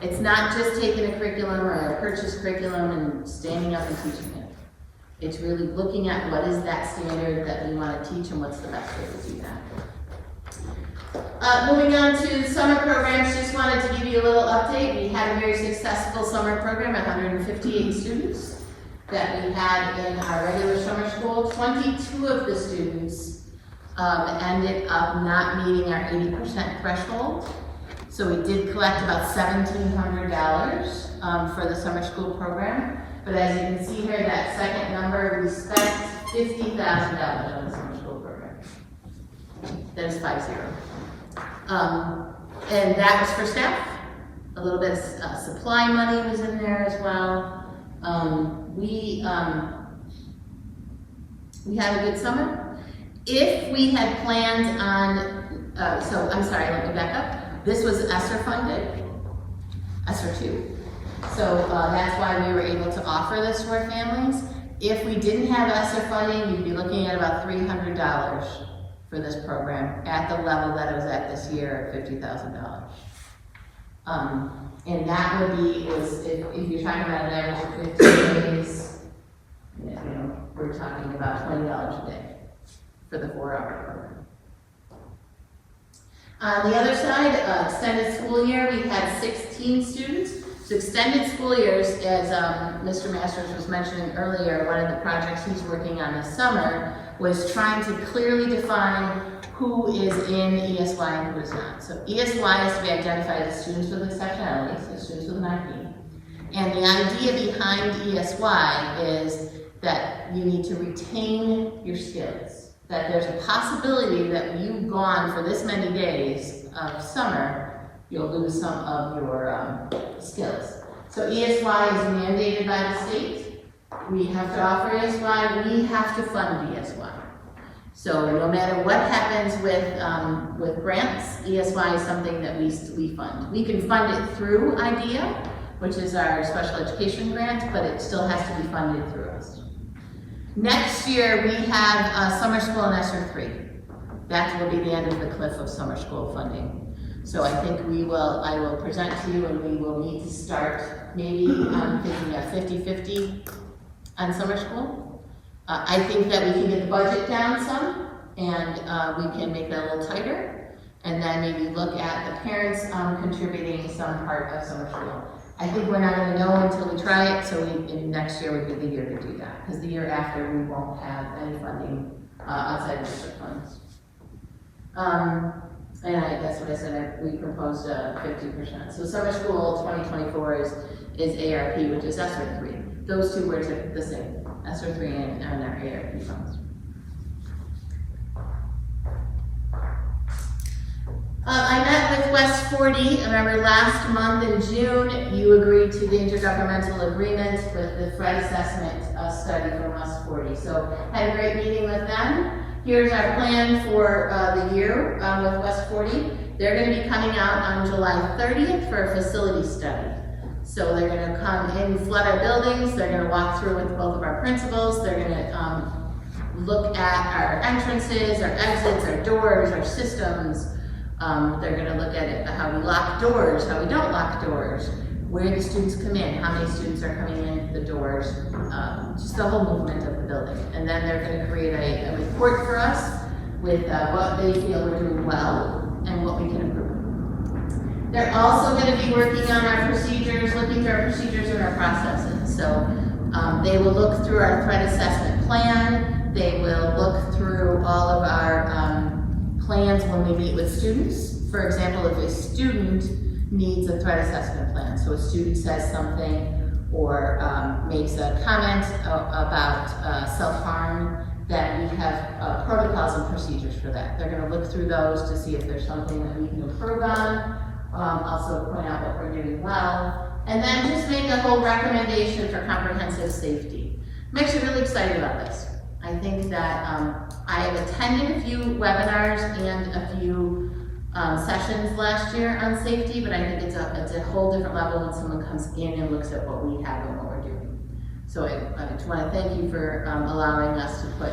It's not just taking a curriculum or a purchased curriculum and standing up and teaching it. It's really looking at what is that standard that we want to teach and what's the best way to do that. Moving on to summer programs, just wanted to give you a little update. We had a very successful summer program, 158 students that we had in our regular summer school. 22 of the students ended up not meeting our 80% threshold. So we did collect about $1,700 for the summer school program. But as you can see here, that second number, we spent $50,000 on the summer school program. That is 50. And that was for staff. A little bit of supply money was in there as well. We had a good summer. If we had planned on, so I'm sorry, let me back up. This was ESSER funded, ESSER 2. So that's why we were able to offer this to our families. If we didn't have ESSER funding, we'd be looking at about $300 for this program at the level that it was at this year at $50,000. And that would be, if you're talking about an average of 15 days, you know, we're talking about $20 a day for the 4-hour program. On the other side, extended school year, we had 16 students. So extended school years, as Mr. Masters was mentioning earlier, one of the projects he's working on this summer was trying to clearly define who is in ESY and who is not. So ESY is to be identified as students with exceptionalities, as students with an IP. And the idea behind ESY is that you need to retain your skills. That there's a possibility that when you've gone for this many days of summer, you'll lose some of your skills. So ESY is mandated by the state. We have to offer ESY, we have to fund ESY. So no matter what happens with grants, ESY is something that we fund. We can fund it through IDEA, which is our special education grant, but it still has to be funded through us. Next year, we have summer school in ESSER 3. That will be the end of the cliff of summer school funding. So I think I will present to you and we will need to start maybe thinking of 50-50 on summer school. I think that we can get the budget down some and we can make that a little tighter and then maybe look at the parents contributing some part of summer school. I think we're not going to know until we try it, so next year would be the year to do that, because the year after we won't have any funding outside of district funds. And that's what I said, we proposed 50%. So summer school 2024 is ARP, which is ESSER 3. Those two words are the same, ESSER 3 and our ARP funds. I met with West 40, remember last month in June, you agreed to the intergovernmental agreement with the threat assessment study from West 40. So had a great meeting with them. Here's our plan for the year with West 40. They're going to be coming out on July 30th for a facility study. So they're going to come in, flood our buildings, they're going to walk through with both of our principals, they're going to look at our entrances, our exits, our doors, our systems. They're going to look at it, how we lock doors, how we don't lock doors, where the students come in, how many students are coming in the doors, just the whole movement of the building. And then they're going to create a report for us with what they feel we're doing well and what we can improve. They're also going to be working on our procedures, looking through our procedures and our processes. So they will look through our threat assessment plan. They will look through all of our plans when we meet with students. For example, if a student needs a threat assessment plan, so a student says something or makes a comment about self-harm, that we have protocols and procedures for that. They're going to look through those to see if there's something that we can improve on, also point out what we're doing well, and then just make a whole recommendation for comprehensive safety. I'm actually really excited about this. I think that I have attended a few webinars and a few sessions last year on safety, but I think it's a whole different level when someone comes in and looks at what we have and what we're doing. So I just want to thank you for allowing us to put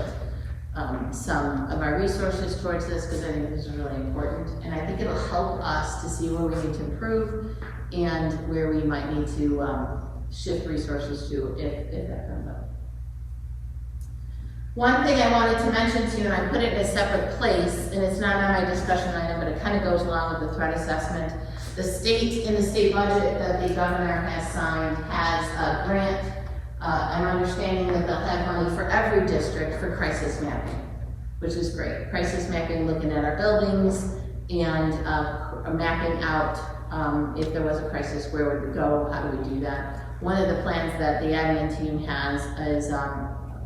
some of our resources towards this, because I think this is really important. And I think it'll help us to see where we need to improve and where we might need to shift resources to if that comes up. One thing I wanted to mention to you, and I put it in a separate place, and it's not on my discussion item, but it kind of goes along with the threat assessment. The state, in the state budget that the governor has signed, has a grant. I'm understanding that they'll have money for every district for crisis mapping, which is great. Crisis mapping, looking at our buildings and mapping out if there was a crisis, where would we go, how do we do that. One of the plans that the admin team has is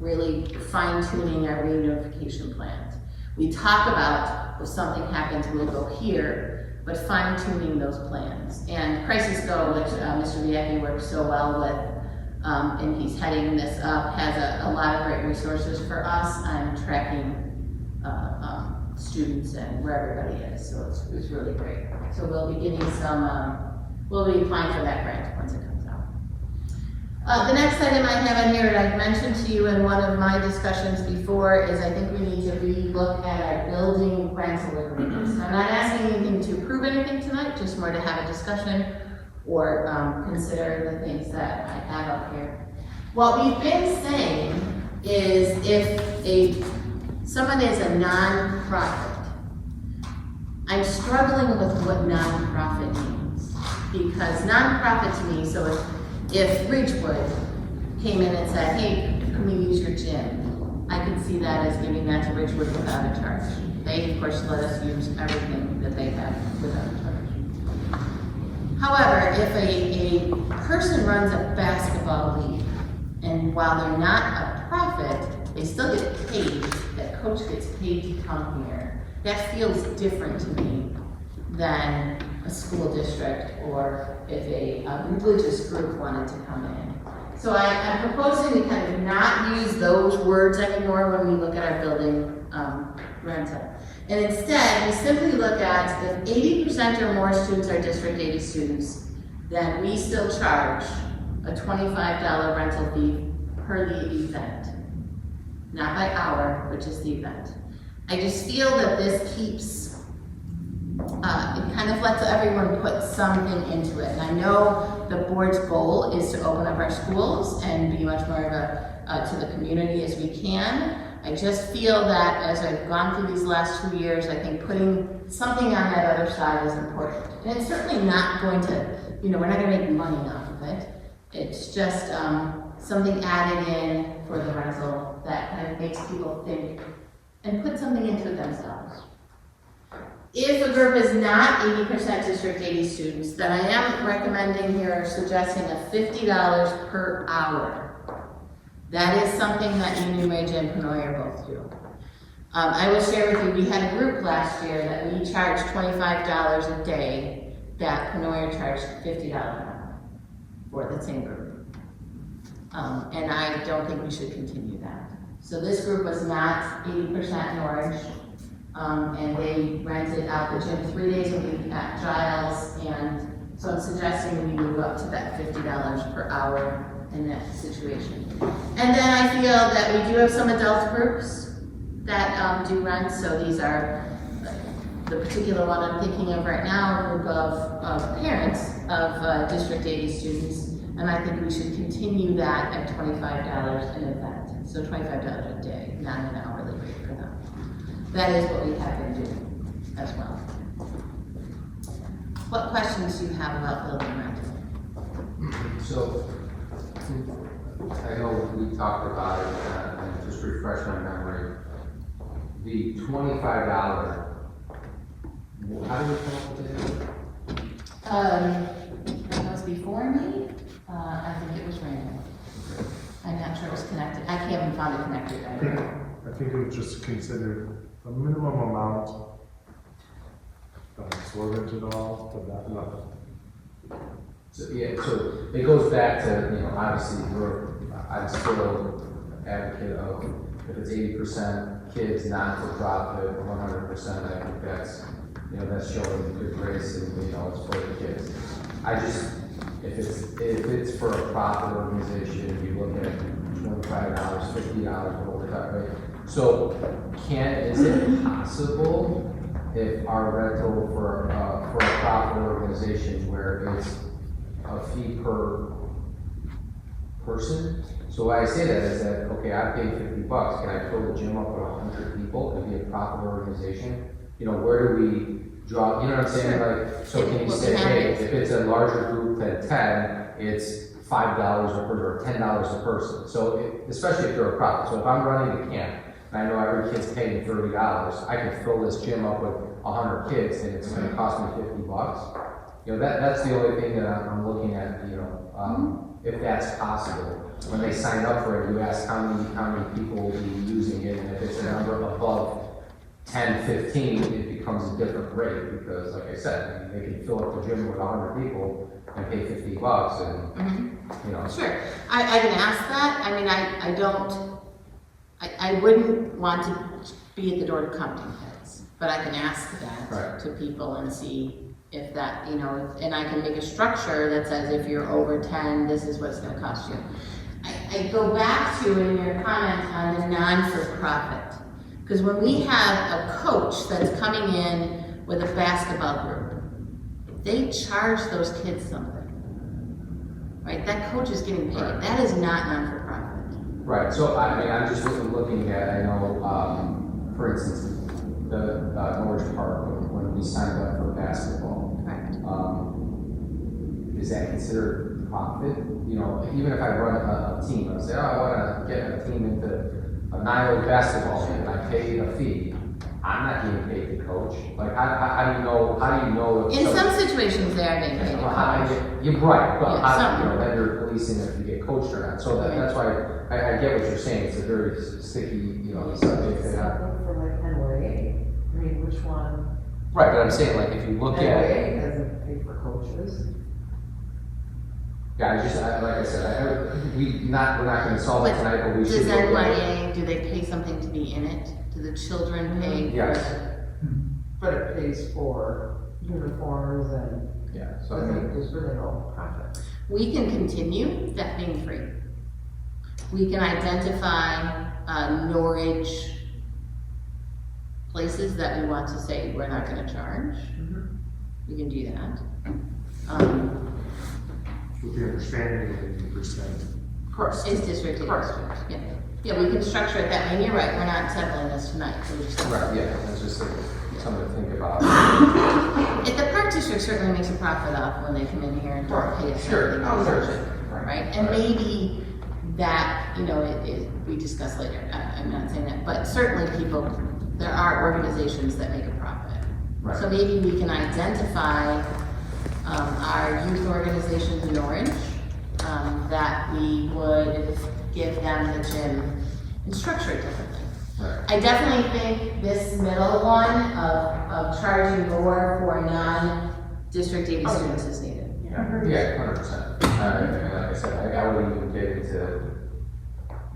really fine-tuning our reunification plans. We talk about if something happens, we'll go here, but fine-tuning those plans. And Crisis Go, which Mr. Viecki works so well with, and he's heading this up, has a lot of great resources for us on tracking students and where everybody is, so it's really great. So we'll be getting we'll be applying for that grant once it comes out. The next item I have on here, and I've mentioned to you in one of my discussions before, is I think we need to re-look at our building rental agreements. I'm not asking anything to approve anything tonight, just more to have a discussion or consider the things that I have up here. What we've been saying is if someone is a non-profit, I'm struggling with what non-profit means, because non-profit to me, so if Ridgewood came in and said, hey, can we use your gym? I could see that as giving that to Ridgewood without a charge. They, of course, let us use everything that they have without a charge. However, if a person runs a basketball league, and while they're not a profit, they still get paid, that coach gets paid to come here, that feels different to me than a school district or if a religious group wanted to come in. So I'm proposing to kind of not use those words anymore when we look at our building rental. And instead, we simply look at if 80% or more students are District 80 students, then we still charge a $25 rental fee per the event. Not by hour, but just the event. I just feel that this keeps, it kind of lets everyone put something into it. And I know the board's goal is to open up our schools and be much more of a, to the community as we can. I just feel that as I've gone through these last 2 years, I think putting something on that other side is important. And it's certainly not going to, we're not gonna make money off of it. It's just something added in for the rental that kind of makes people think and put something into it themselves. If a group is not 80% District 80 students, then I am recommending here or suggesting a $50 per hour. That is something that Union Ridge and Penoyer both do. I will share with you, we had a group last year that we charged $25 a day, that Penoyer charged $50 an hour for the same group. And I don't think we should continue that. So this group was not 80% in Orange, and they rented out the gym 3 days a week at Giles, and so I'm suggesting we move up to that $50 per hour in that situation. And then I feel that we do have some adult groups that do rent, so these are the particular one I'm thinking of right now, a group of parents of District 80 students, and I think we should continue that at $25 an event, so $25 a day, not an hourly rate for them. That is what we have been doing as well. What questions do you have about building rental?
So, I know we talked about it, and just refresh my memory. The $25, how do we come up with it?
That was before me. I think it was random. I'm not sure it was connected. I haven't found it connected right now.
I think it was just considered a minimum amount absorbent at all, but not nothing.
So, yeah, so it goes back to, obviously I'm still an advocate of if it's 80% kids, not-for-profit, 100%, I think that's, you know, that's showing good grace and, you know, it's for the kids. I just, if it's for a profit organization, you look at $25, $50, whatever, right? So is it possible if our rental for a profit organization where it's a fee per person? So why I say that is that, okay, I paid $50, can I fill the gym up with 100 people and be a profit organization? You know, where do we draw, you know what I'm saying? Like, so can you say, hey, if it's a larger group than 10, it's $5 a person or $10 a person. So especially if you're a profit. So if I'm running a camp and I know every kid's paying $30, I can fill this gym up with 100 kids and it's going to cost me $50. You know, that's the only thing that I'm looking at, you know, if that's possible. When they sign up for it, you ask how many people will be using it, and if it's a number above 10, 15, it becomes a different rate, because like I said, they can fill up the gym with 100 people and pay $50 and, you know.
Sure, I can ask that. I mean, I wouldn't want to be at the door to come to kids, but I can ask that to people and see if that, you know, and I can make a structure that says if you're over 10, this is what it's gonna cost you. I go back to in your comment on the non-for-profit, because when we have a coach that's coming in with a basketball group, they charge those kids something, right? That coach is getting paid.
Right.
That is not non-for-profit.
Right, so I mean, I'm just looking at, I know, for instance, the Norwich Park, when we signed up for basketball,
Correct.
Is that considered profit? You know, even if I run a team, I say, oh, I want to get a team into a 9-0 basketball team, and I pay a fee. I'm not getting paid to coach. Like, how do you know? How do you know?
In some situations, they are getting paid.
You're right, but
Yeah,
how, you know, then you're policing if you get coached or not. So that's why I get what you're saying. It's a very sticky, you know, subject.
For like NYA, I mean, which one?
Right, but I'm saying, like, if you look at,
NYA doesn't pay for coaches.
yeah, like I said, we're not going to solve it tonight, but we should.
Does NYA, do they pay something to be in it? Do the children pay?
Yes.
But it pays for uniforms and,
Yeah, so
I
I mean,
think there's really no profit.
We can continue that being free. We can identify Norwich places that we want to say we're not gonna charge. We can do that.
With the understanding of 80%.
Of course.
It's district to district, yeah. Yeah, we can structure it that way, and you're right, we're not settling this tonight. We're just-
right, yeah, that's just something to think about.
If the park district certainly makes a profit off when they come in here and don't pay us
Sure,
anything,
oh, sure.
right? And maybe that, you know, we discuss later, I'm not saying that, but certainly there are organizations that make a profit.
Right.
So maybe we can identify our youth organizations in Orange, that we would give them the gym and structure it differently.
Right.
I definitely think this middle one of charging more for non-district 80 students is needed.
Yeah, 100%. And like I said, I wouldn't even get into,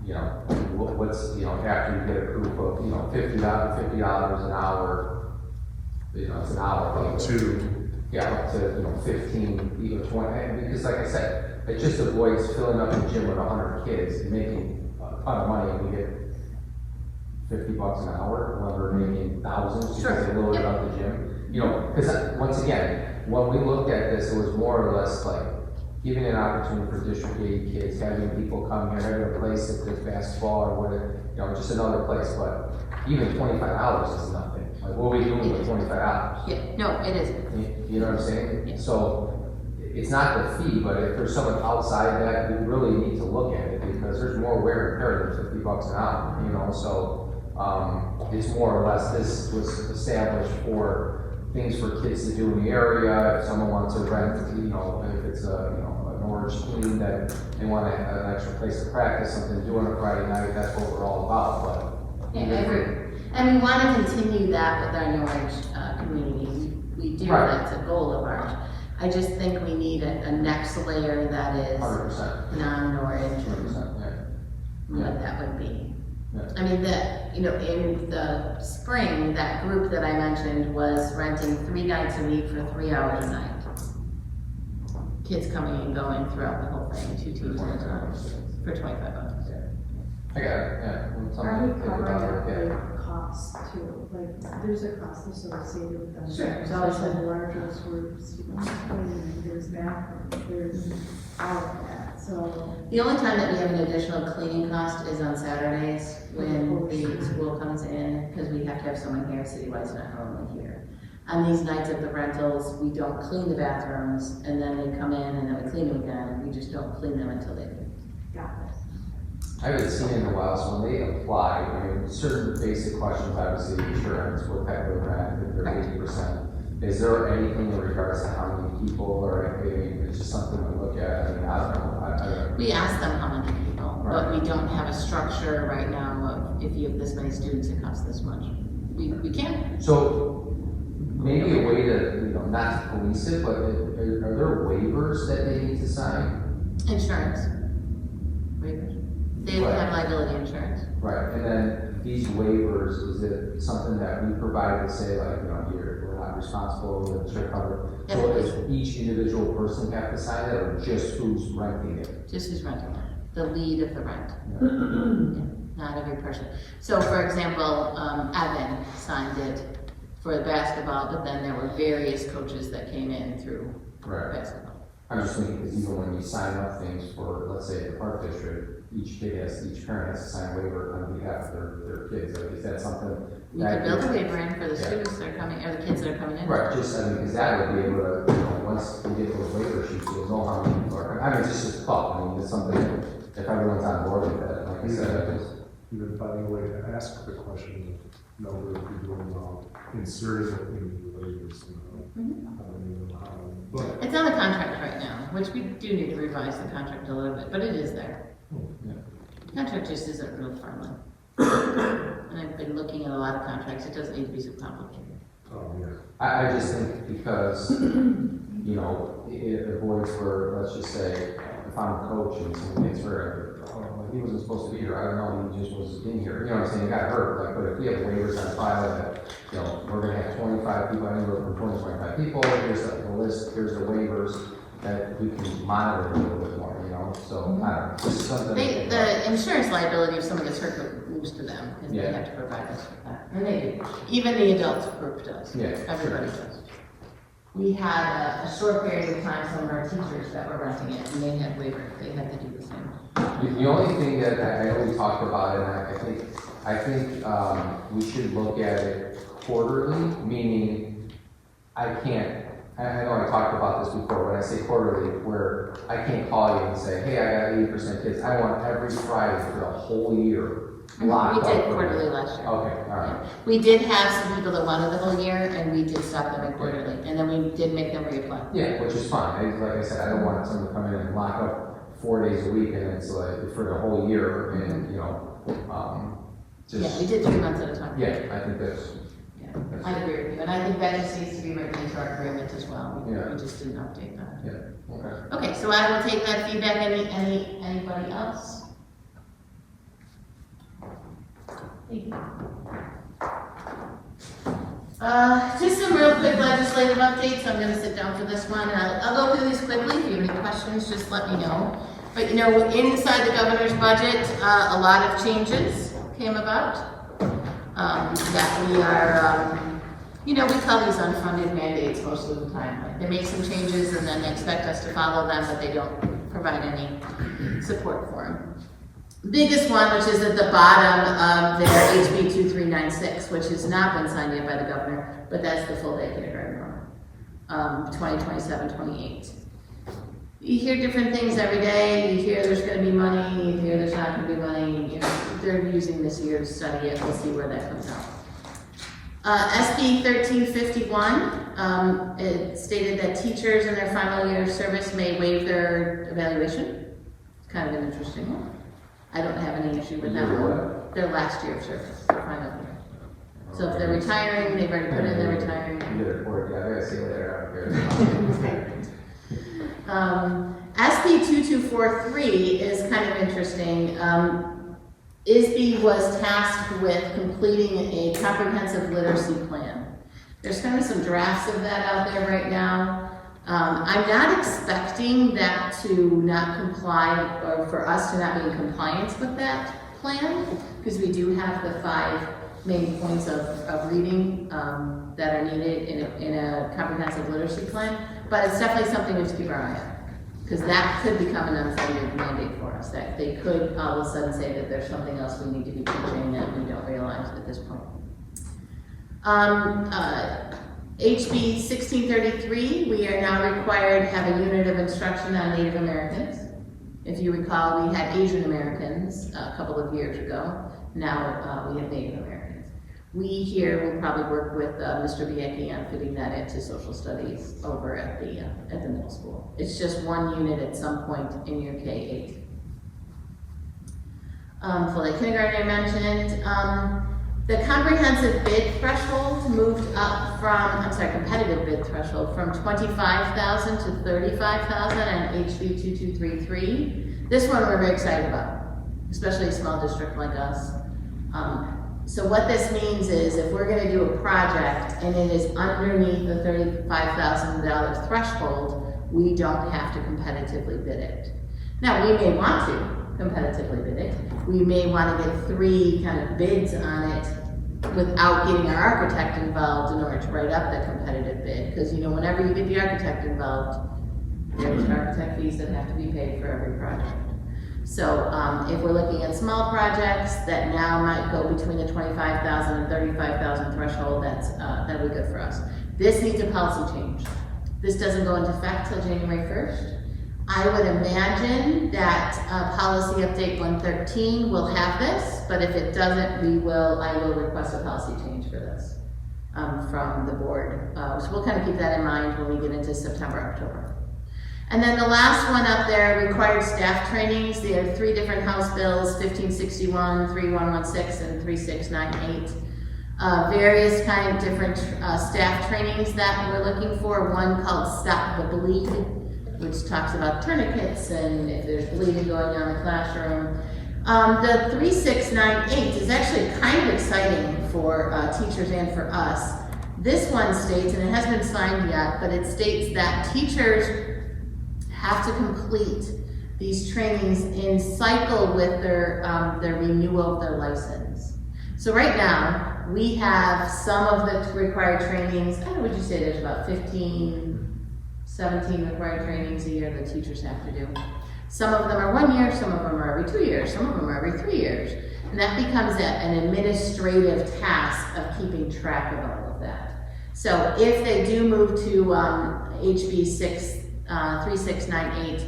you know, what's, you know, after you get a group of, you know, $50 an hour, you know, it's an hour.
Up to,
yeah, up to, you know, 15, even 20, because like I said, it just avoids filling up the gym with 100 kids and making a ton of money, and we get $50 an hour, when we're making thousands because they loaded up the gym. You know, because once again, when we looked at this, it was more or less like giving an opportunity for District 80 kids, having people come here, having a place if there's basketball or whatever, you know, just another place. But even $25 is nothing. Like, what are we doing with $25?
Yeah, no, it isn't.
You know what I'm saying?
Yeah.
So it's not the fee, but if there's someone outside that, we really need to look at it, because there's more wear and tear than $50 an hour, you know, so it's more or less, this was established for things for kids to do in the area. If someone wants to rent, you know, if it's a, you know, an orange team that they want to have an extra place to practice, something to do on a Friday night, that's what we're all about. But
Yeah, I agree. And we want to continue that with our Norwich community. We do,
Right.
that's a goal of ours. I just think we need a next layer that is
100%.
non-Norwich,
100%, yeah.
what that would be. I mean, in the spring, that group that I mentioned was renting 3 nights a week for 3 hours a night. Kids coming and going throughout the whole thing, 2 teams at a time, for $25.
I got it, yeah. Something
Are we
to think about,
covering
yeah.
like costs too? Like, there's a cost associated with them.
Sure.
There's always been larger groups, there's bathrooms, there's all of that, so.
The only time that we have an additional cleaning cost is on Saturdays when the school comes in, because we have to have someone here, citywide, not normally here. On these nights of the rentals, we don't clean the bathrooms, and then they come in and then we clean them again, and we just don't clean them until they leave.
Got it.
I haven't seen it in a while, so when they apply, I mean, certain basic questions, obviously, insurance, what type of rent, if they're 80%. Is there anything in regards to how many people, or, I mean, it's just something to look at? I mean, I don't know. I don't know.
We ask them how many people, but
Right.
we don't have a structure right now of if you have this many students, it costs this much. We can't.
So, maybe a way to, not to police it, but are there waivers that they need to sign?
Insurance. Waivers. They have to have liability insurance.
Right, and then these waivers, is it something that we provide to say, like, we're not responsible, it's your cover? So does each individual person have to sign it, or just who's renting it?
Just who's renting it, the lead of the rent. Yeah, not every person. So for example, Evan signed it for the basketball, but then there were various coaches that came in through
Right.
basketball.
I'm just thinking, because even when you sign up things for, let's say, the park district, each parent has to sign a waiver on behalf of their kids. Like, is that something?
We could build a waiver in for the
Yeah.
students that are coming, or the kids that are coming in.
Right, just, I mean, because that would be able to, once we get those waiver sheets, we'll know how many people are, I mean, it's just a thought, I mean, it's something, if everyone's on board with that, like I said,
Even finding a way to ask the question of number of people involved, inserted in the waivers, I don't even know how. But
It's on the contract right now, which we do need to revise the contract a little bit, but it is there.
Yeah.
The contract just isn't real friendly. And I've been looking at a lot of contracts, it doesn't need to be so complicated.
Oh, yeah.
I just think because, it avoids where, let's just say, if I'm a coach and someone gets hurt, he wasn't supposed to be here, I don't know, he just was in here, you know what I'm saying, he got hurt, like, but if we have waivers on file that, we're gonna have 25 people, anywhere from 20 to 25 people, here's the list, here's the waivers, that we can monitor a little bit more, so, I don't know, just something.
The insurance liability if someone gets hurt moves to them, and they
Yeah.
have to provide us with that. And they do. Even the adult group does.
Yeah,
Everybody does. We had a short period of time, some of our teachers that were renting it, and they had waivers, they had to do the same.
The only thing that I know we talked about, and I think we should look at it quarterly, meaning I know I talked about this before, when I say quarterly, where I can't call you and say, hey, I got 80% kids, I want every Friday for the whole year locked
We
up.
did quarterly last year.
Okay, all right.
We did have some people that wanted the whole year, and we did stop them at quarterly, and then we did make them reapply.
Yeah, which is fine, like I said, I don't want someone to come in and lock up 4 days a week, and it's like, for the whole year, and, just.
Yeah, we did 3 months at a time.
Yeah, I think that's.
Yeah, I agree with you, and I think that just needs to be written into our agreement as well. We
Yeah.
just didn't update that.
Yeah, okay.
Okay, so I will take that feedback. Anybody else? Thank you. Just some real quick legislative updates. I'm gonna sit down for this one, and I'll go through these quickly. If you have any questions, just let me know. But inside the governor's budget, a lot of changes came about. That we are, we call these unfunded mandates most of the time. Like, they make some changes and then expect us to follow them, but they don't provide any support for them. The biggest one, which is at the bottom of their HB 2396, which has not been signed yet by the governor, but that's the full day kindergarten norm, 2027-28. You hear different things every day. You hear there's going to be money. You hear there's not going to be money. They're using this year to study it. We'll see where that comes out. SB 1351, it stated that teachers in their final year of service may waive their evaluation. It's kind of an interesting one. I don't have any issue with that one. Their last year of service, their final year. So if they're retiring, they've already put in their retiring.
You did it for it, yeah, I gotta see you later, I don't care.
SB 2243 is kind of interesting. ISB was tasked with completing a comprehensive literacy plan. There's kind of some drafts of that out there right now. I'm not expecting that to not comply, or for us to not be in compliance with that plan, because we do have the 5 main points of reading that are needed in a comprehensive literacy plan, but it's definitely something we have to keep our eye on, because that could become an unfunded mandate for us, that they could all of a sudden say that there's something else we need to be teaching that we don't realize at this point. HB 1633, we are now required to have a unit of instruction on Native Americans. If you recall, we had Asian Americans a couple of years ago. Now we have Native Americans. We here will probably work with Mr. Biecki on fitting that into social studies over at the middle school. It's just 1 unit at some point in your K-8. Full day kindergarten I mentioned. The comprehensive bid threshold moved up from, competitive bid threshold from 25,000 to 35,000 on HB 2233. This one we're very excited about, especially a small district like us. So what this means is if we're going to do a project and it is underneath the $35,000 threshold, we don't have to competitively bid it. Now, we may want to competitively bid it. We may want to get 3 kind of bids on it without getting our architect involved in order to write up the competitive bid. Because, you know, whenever you get the architect involved, there's architect fees that have to be paid for every project. So if we're looking at small projects that now might go between the 25,000 and 35,000 threshold, that'll be good for us. This needs a policy change. This doesn't go into effect till January 1st. I would imagine that policy update 113 will have this, but if it doesn't, I will request a policy change for this from the board. So we'll kind of keep that in mind when we get into September, October. And then the last one up there, required staff trainings. There are 3 different House bills, 1561, 3116, and 3698. Various kind of different staff trainings that we're looking for. One called Stop the Bleed, which talks about tourniquets and if there's bleeding going on in the classroom. The 3698 is actually kind of exciting for teachers and for us. This one states, and it hasn't been signed yet, but it states that teachers have to complete these trainings in cycle with their renewal of their license. So right now, we have some of the required trainings, I don't know, would you say there's about 17 required trainings a year that teachers have to do. Some of them are 1 year, some of them are every 2 years, some of them are every 3 years. And that becomes an administrative task of keeping track of all of that. So if they do move to HB 3698,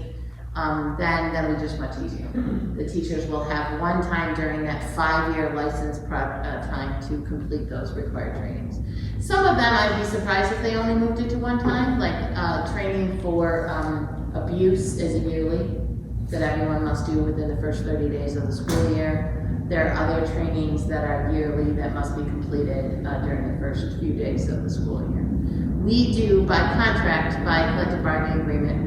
then that'll be just much easier. The teachers will have one time during that 5-year license time to complete those required trainings. Some of them, I'd be surprised if they only moved it to one time, like training for abuse is a yearly that everyone must do within the first 30 days of the school year. There are other trainings that are yearly that must be completed during the first few days of the school year. We do, by contract, by collective bargaining agreement,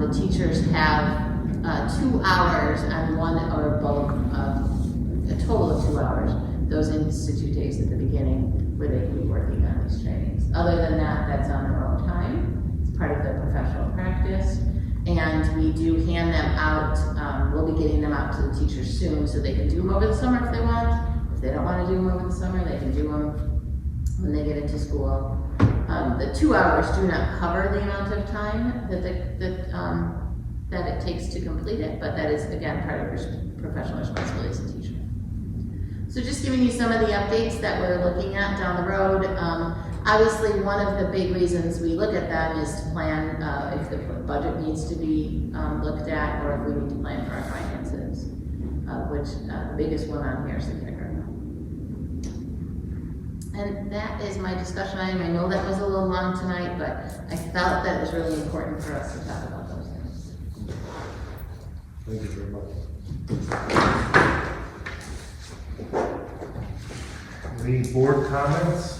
the teachers have 2 hours on one or both, a total of 2 hours, those institute days at the beginning where they can be working on these trainings. Other than that, that's on their own time. It's part of their professional practice. And we do hand them out, we'll be getting them out to the teachers soon so they can do them over the summer if they want. If they don't want to do them over the summer, they can do them when they get into school. The 2 hours do not cover the amount of time that it takes to complete it, but that is, again, part of your professional responsibility as a teacher. So just giving you some of the updates that we're looking at down the road. Obviously, one of the big reasons we look at them is to plan if the budget needs to be looked at or if we need to plan for our finances, which the biggest one on here is the kindergarten. And that is my discussion item. I know that was a little long tonight, but I felt that it was really important for us to talk about those things.
Thank you very much. Any board comments?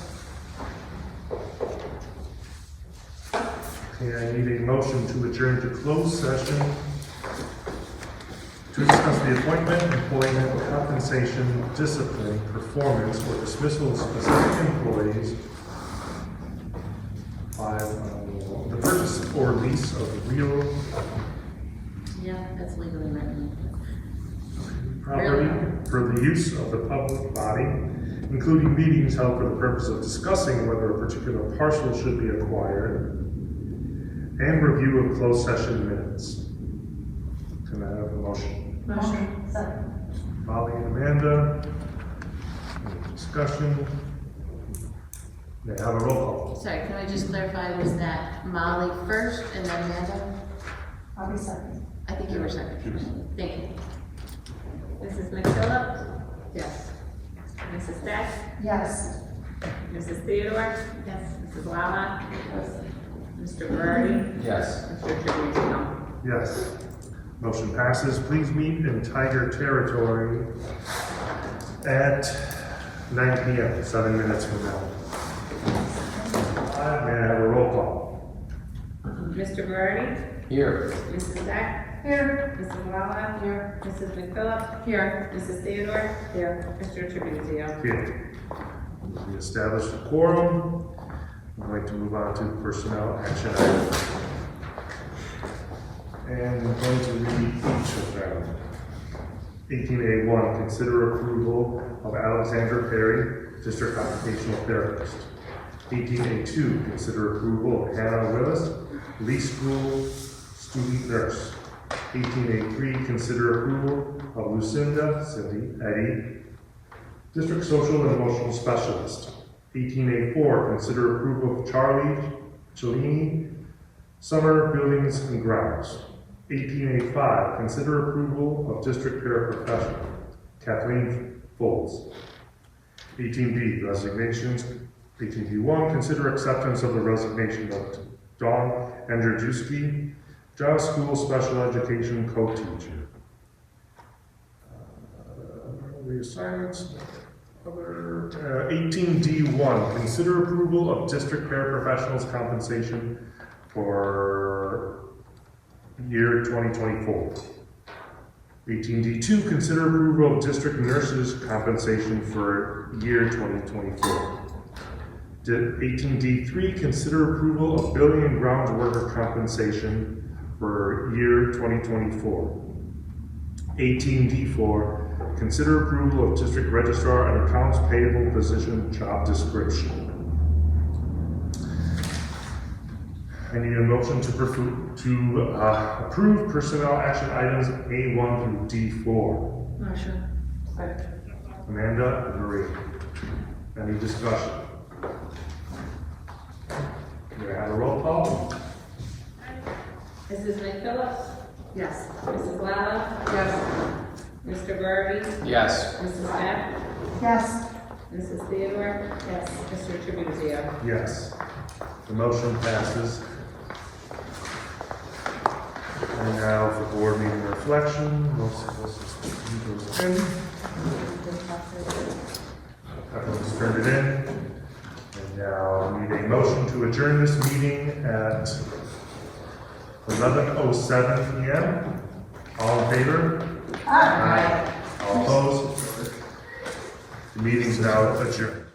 Okay, I need a motion to adjourn to closed session to discuss the appointment, employment, compensation, discipline, performance, or dismissal of specific employees. 5, the purchase or lease of real
Yeah, that's legally written.
property for the use of the public body, including meetings held for the purpose of discussing whether a particular parcel should be acquired, and review of closed session minutes. Can I have a motion?
Motion. Second.
Molly and Amanda. Any discussion? May I have a roll call?
Sorry, can I just clarify, was that Molly first and then Amanda?
I'll be second.
I think you were second. Thank you.
Mrs. McKillop? Yes. Mrs. Deck?
Yes.
Mrs. Theodore? Yes. Mrs. Lala? Yes. Mr. Berardi?
Yes.
Mr. Tribuzio?
Yes. Motion passes. Please meet in Tiger Territory at 9 p.m., 7 minutes from now. May I have a roll call?
Mr. Berardi?
Here.
Mrs. Deck?
Here.
Mrs. Lala? Here. Mrs. McKillop? Here. Mrs. Theodore? Here. Mr. Tribuzio?
Here. We established a quorum. I'd like to move on to personnel action items. And I'm going to read each of them. 18A1, consider approval of Alexandra Perry, District Occupational Therapist. 18A2, consider approval of Hannah Willis, Lee School Student Nurse. 18A3, consider approval of Lucinda Cindy Eddy, District Social and Emotional Specialist. 18A4, consider approval of Charlie Cellini, Summer Buildings and Grounds. 18A5, consider approval of District Paraprofessional, Kathleen Folds. 18B, resignations. 18B1, consider acceptance of the resignation of Dawn Andrzejewski, Giles School Special Education co-teacher. Reassignments. 18D1, consider approval of district paraprofessionals compensation for year 2024. 18D2, consider approval of district nurses compensation for year 2024. 18D3, consider approval of building and grounds worker compensation for year 2024. 18D4, consider approval of district registrar and accounts payable position job description. I need a motion to approve personnel action items A1 through D4.
Motion.
Amanda and Marie. Any discussion? May I have a roll call?
Mrs. McKillop?
Yes.
Mrs. Lala? Yes. Mr. Berardi?
Yes.
Mrs. Deck?
Yes.
Mrs. Theodore? Yes. Mr. Tribuzio?
Yes. The motion passes. And now for board meeting reflection. Most of us goes in. Everyone's turned it in. And now I need a motion to adjourn this meeting at 11:07 p.m. All in favor? Aye. All opposed? The meeting's now adjourned.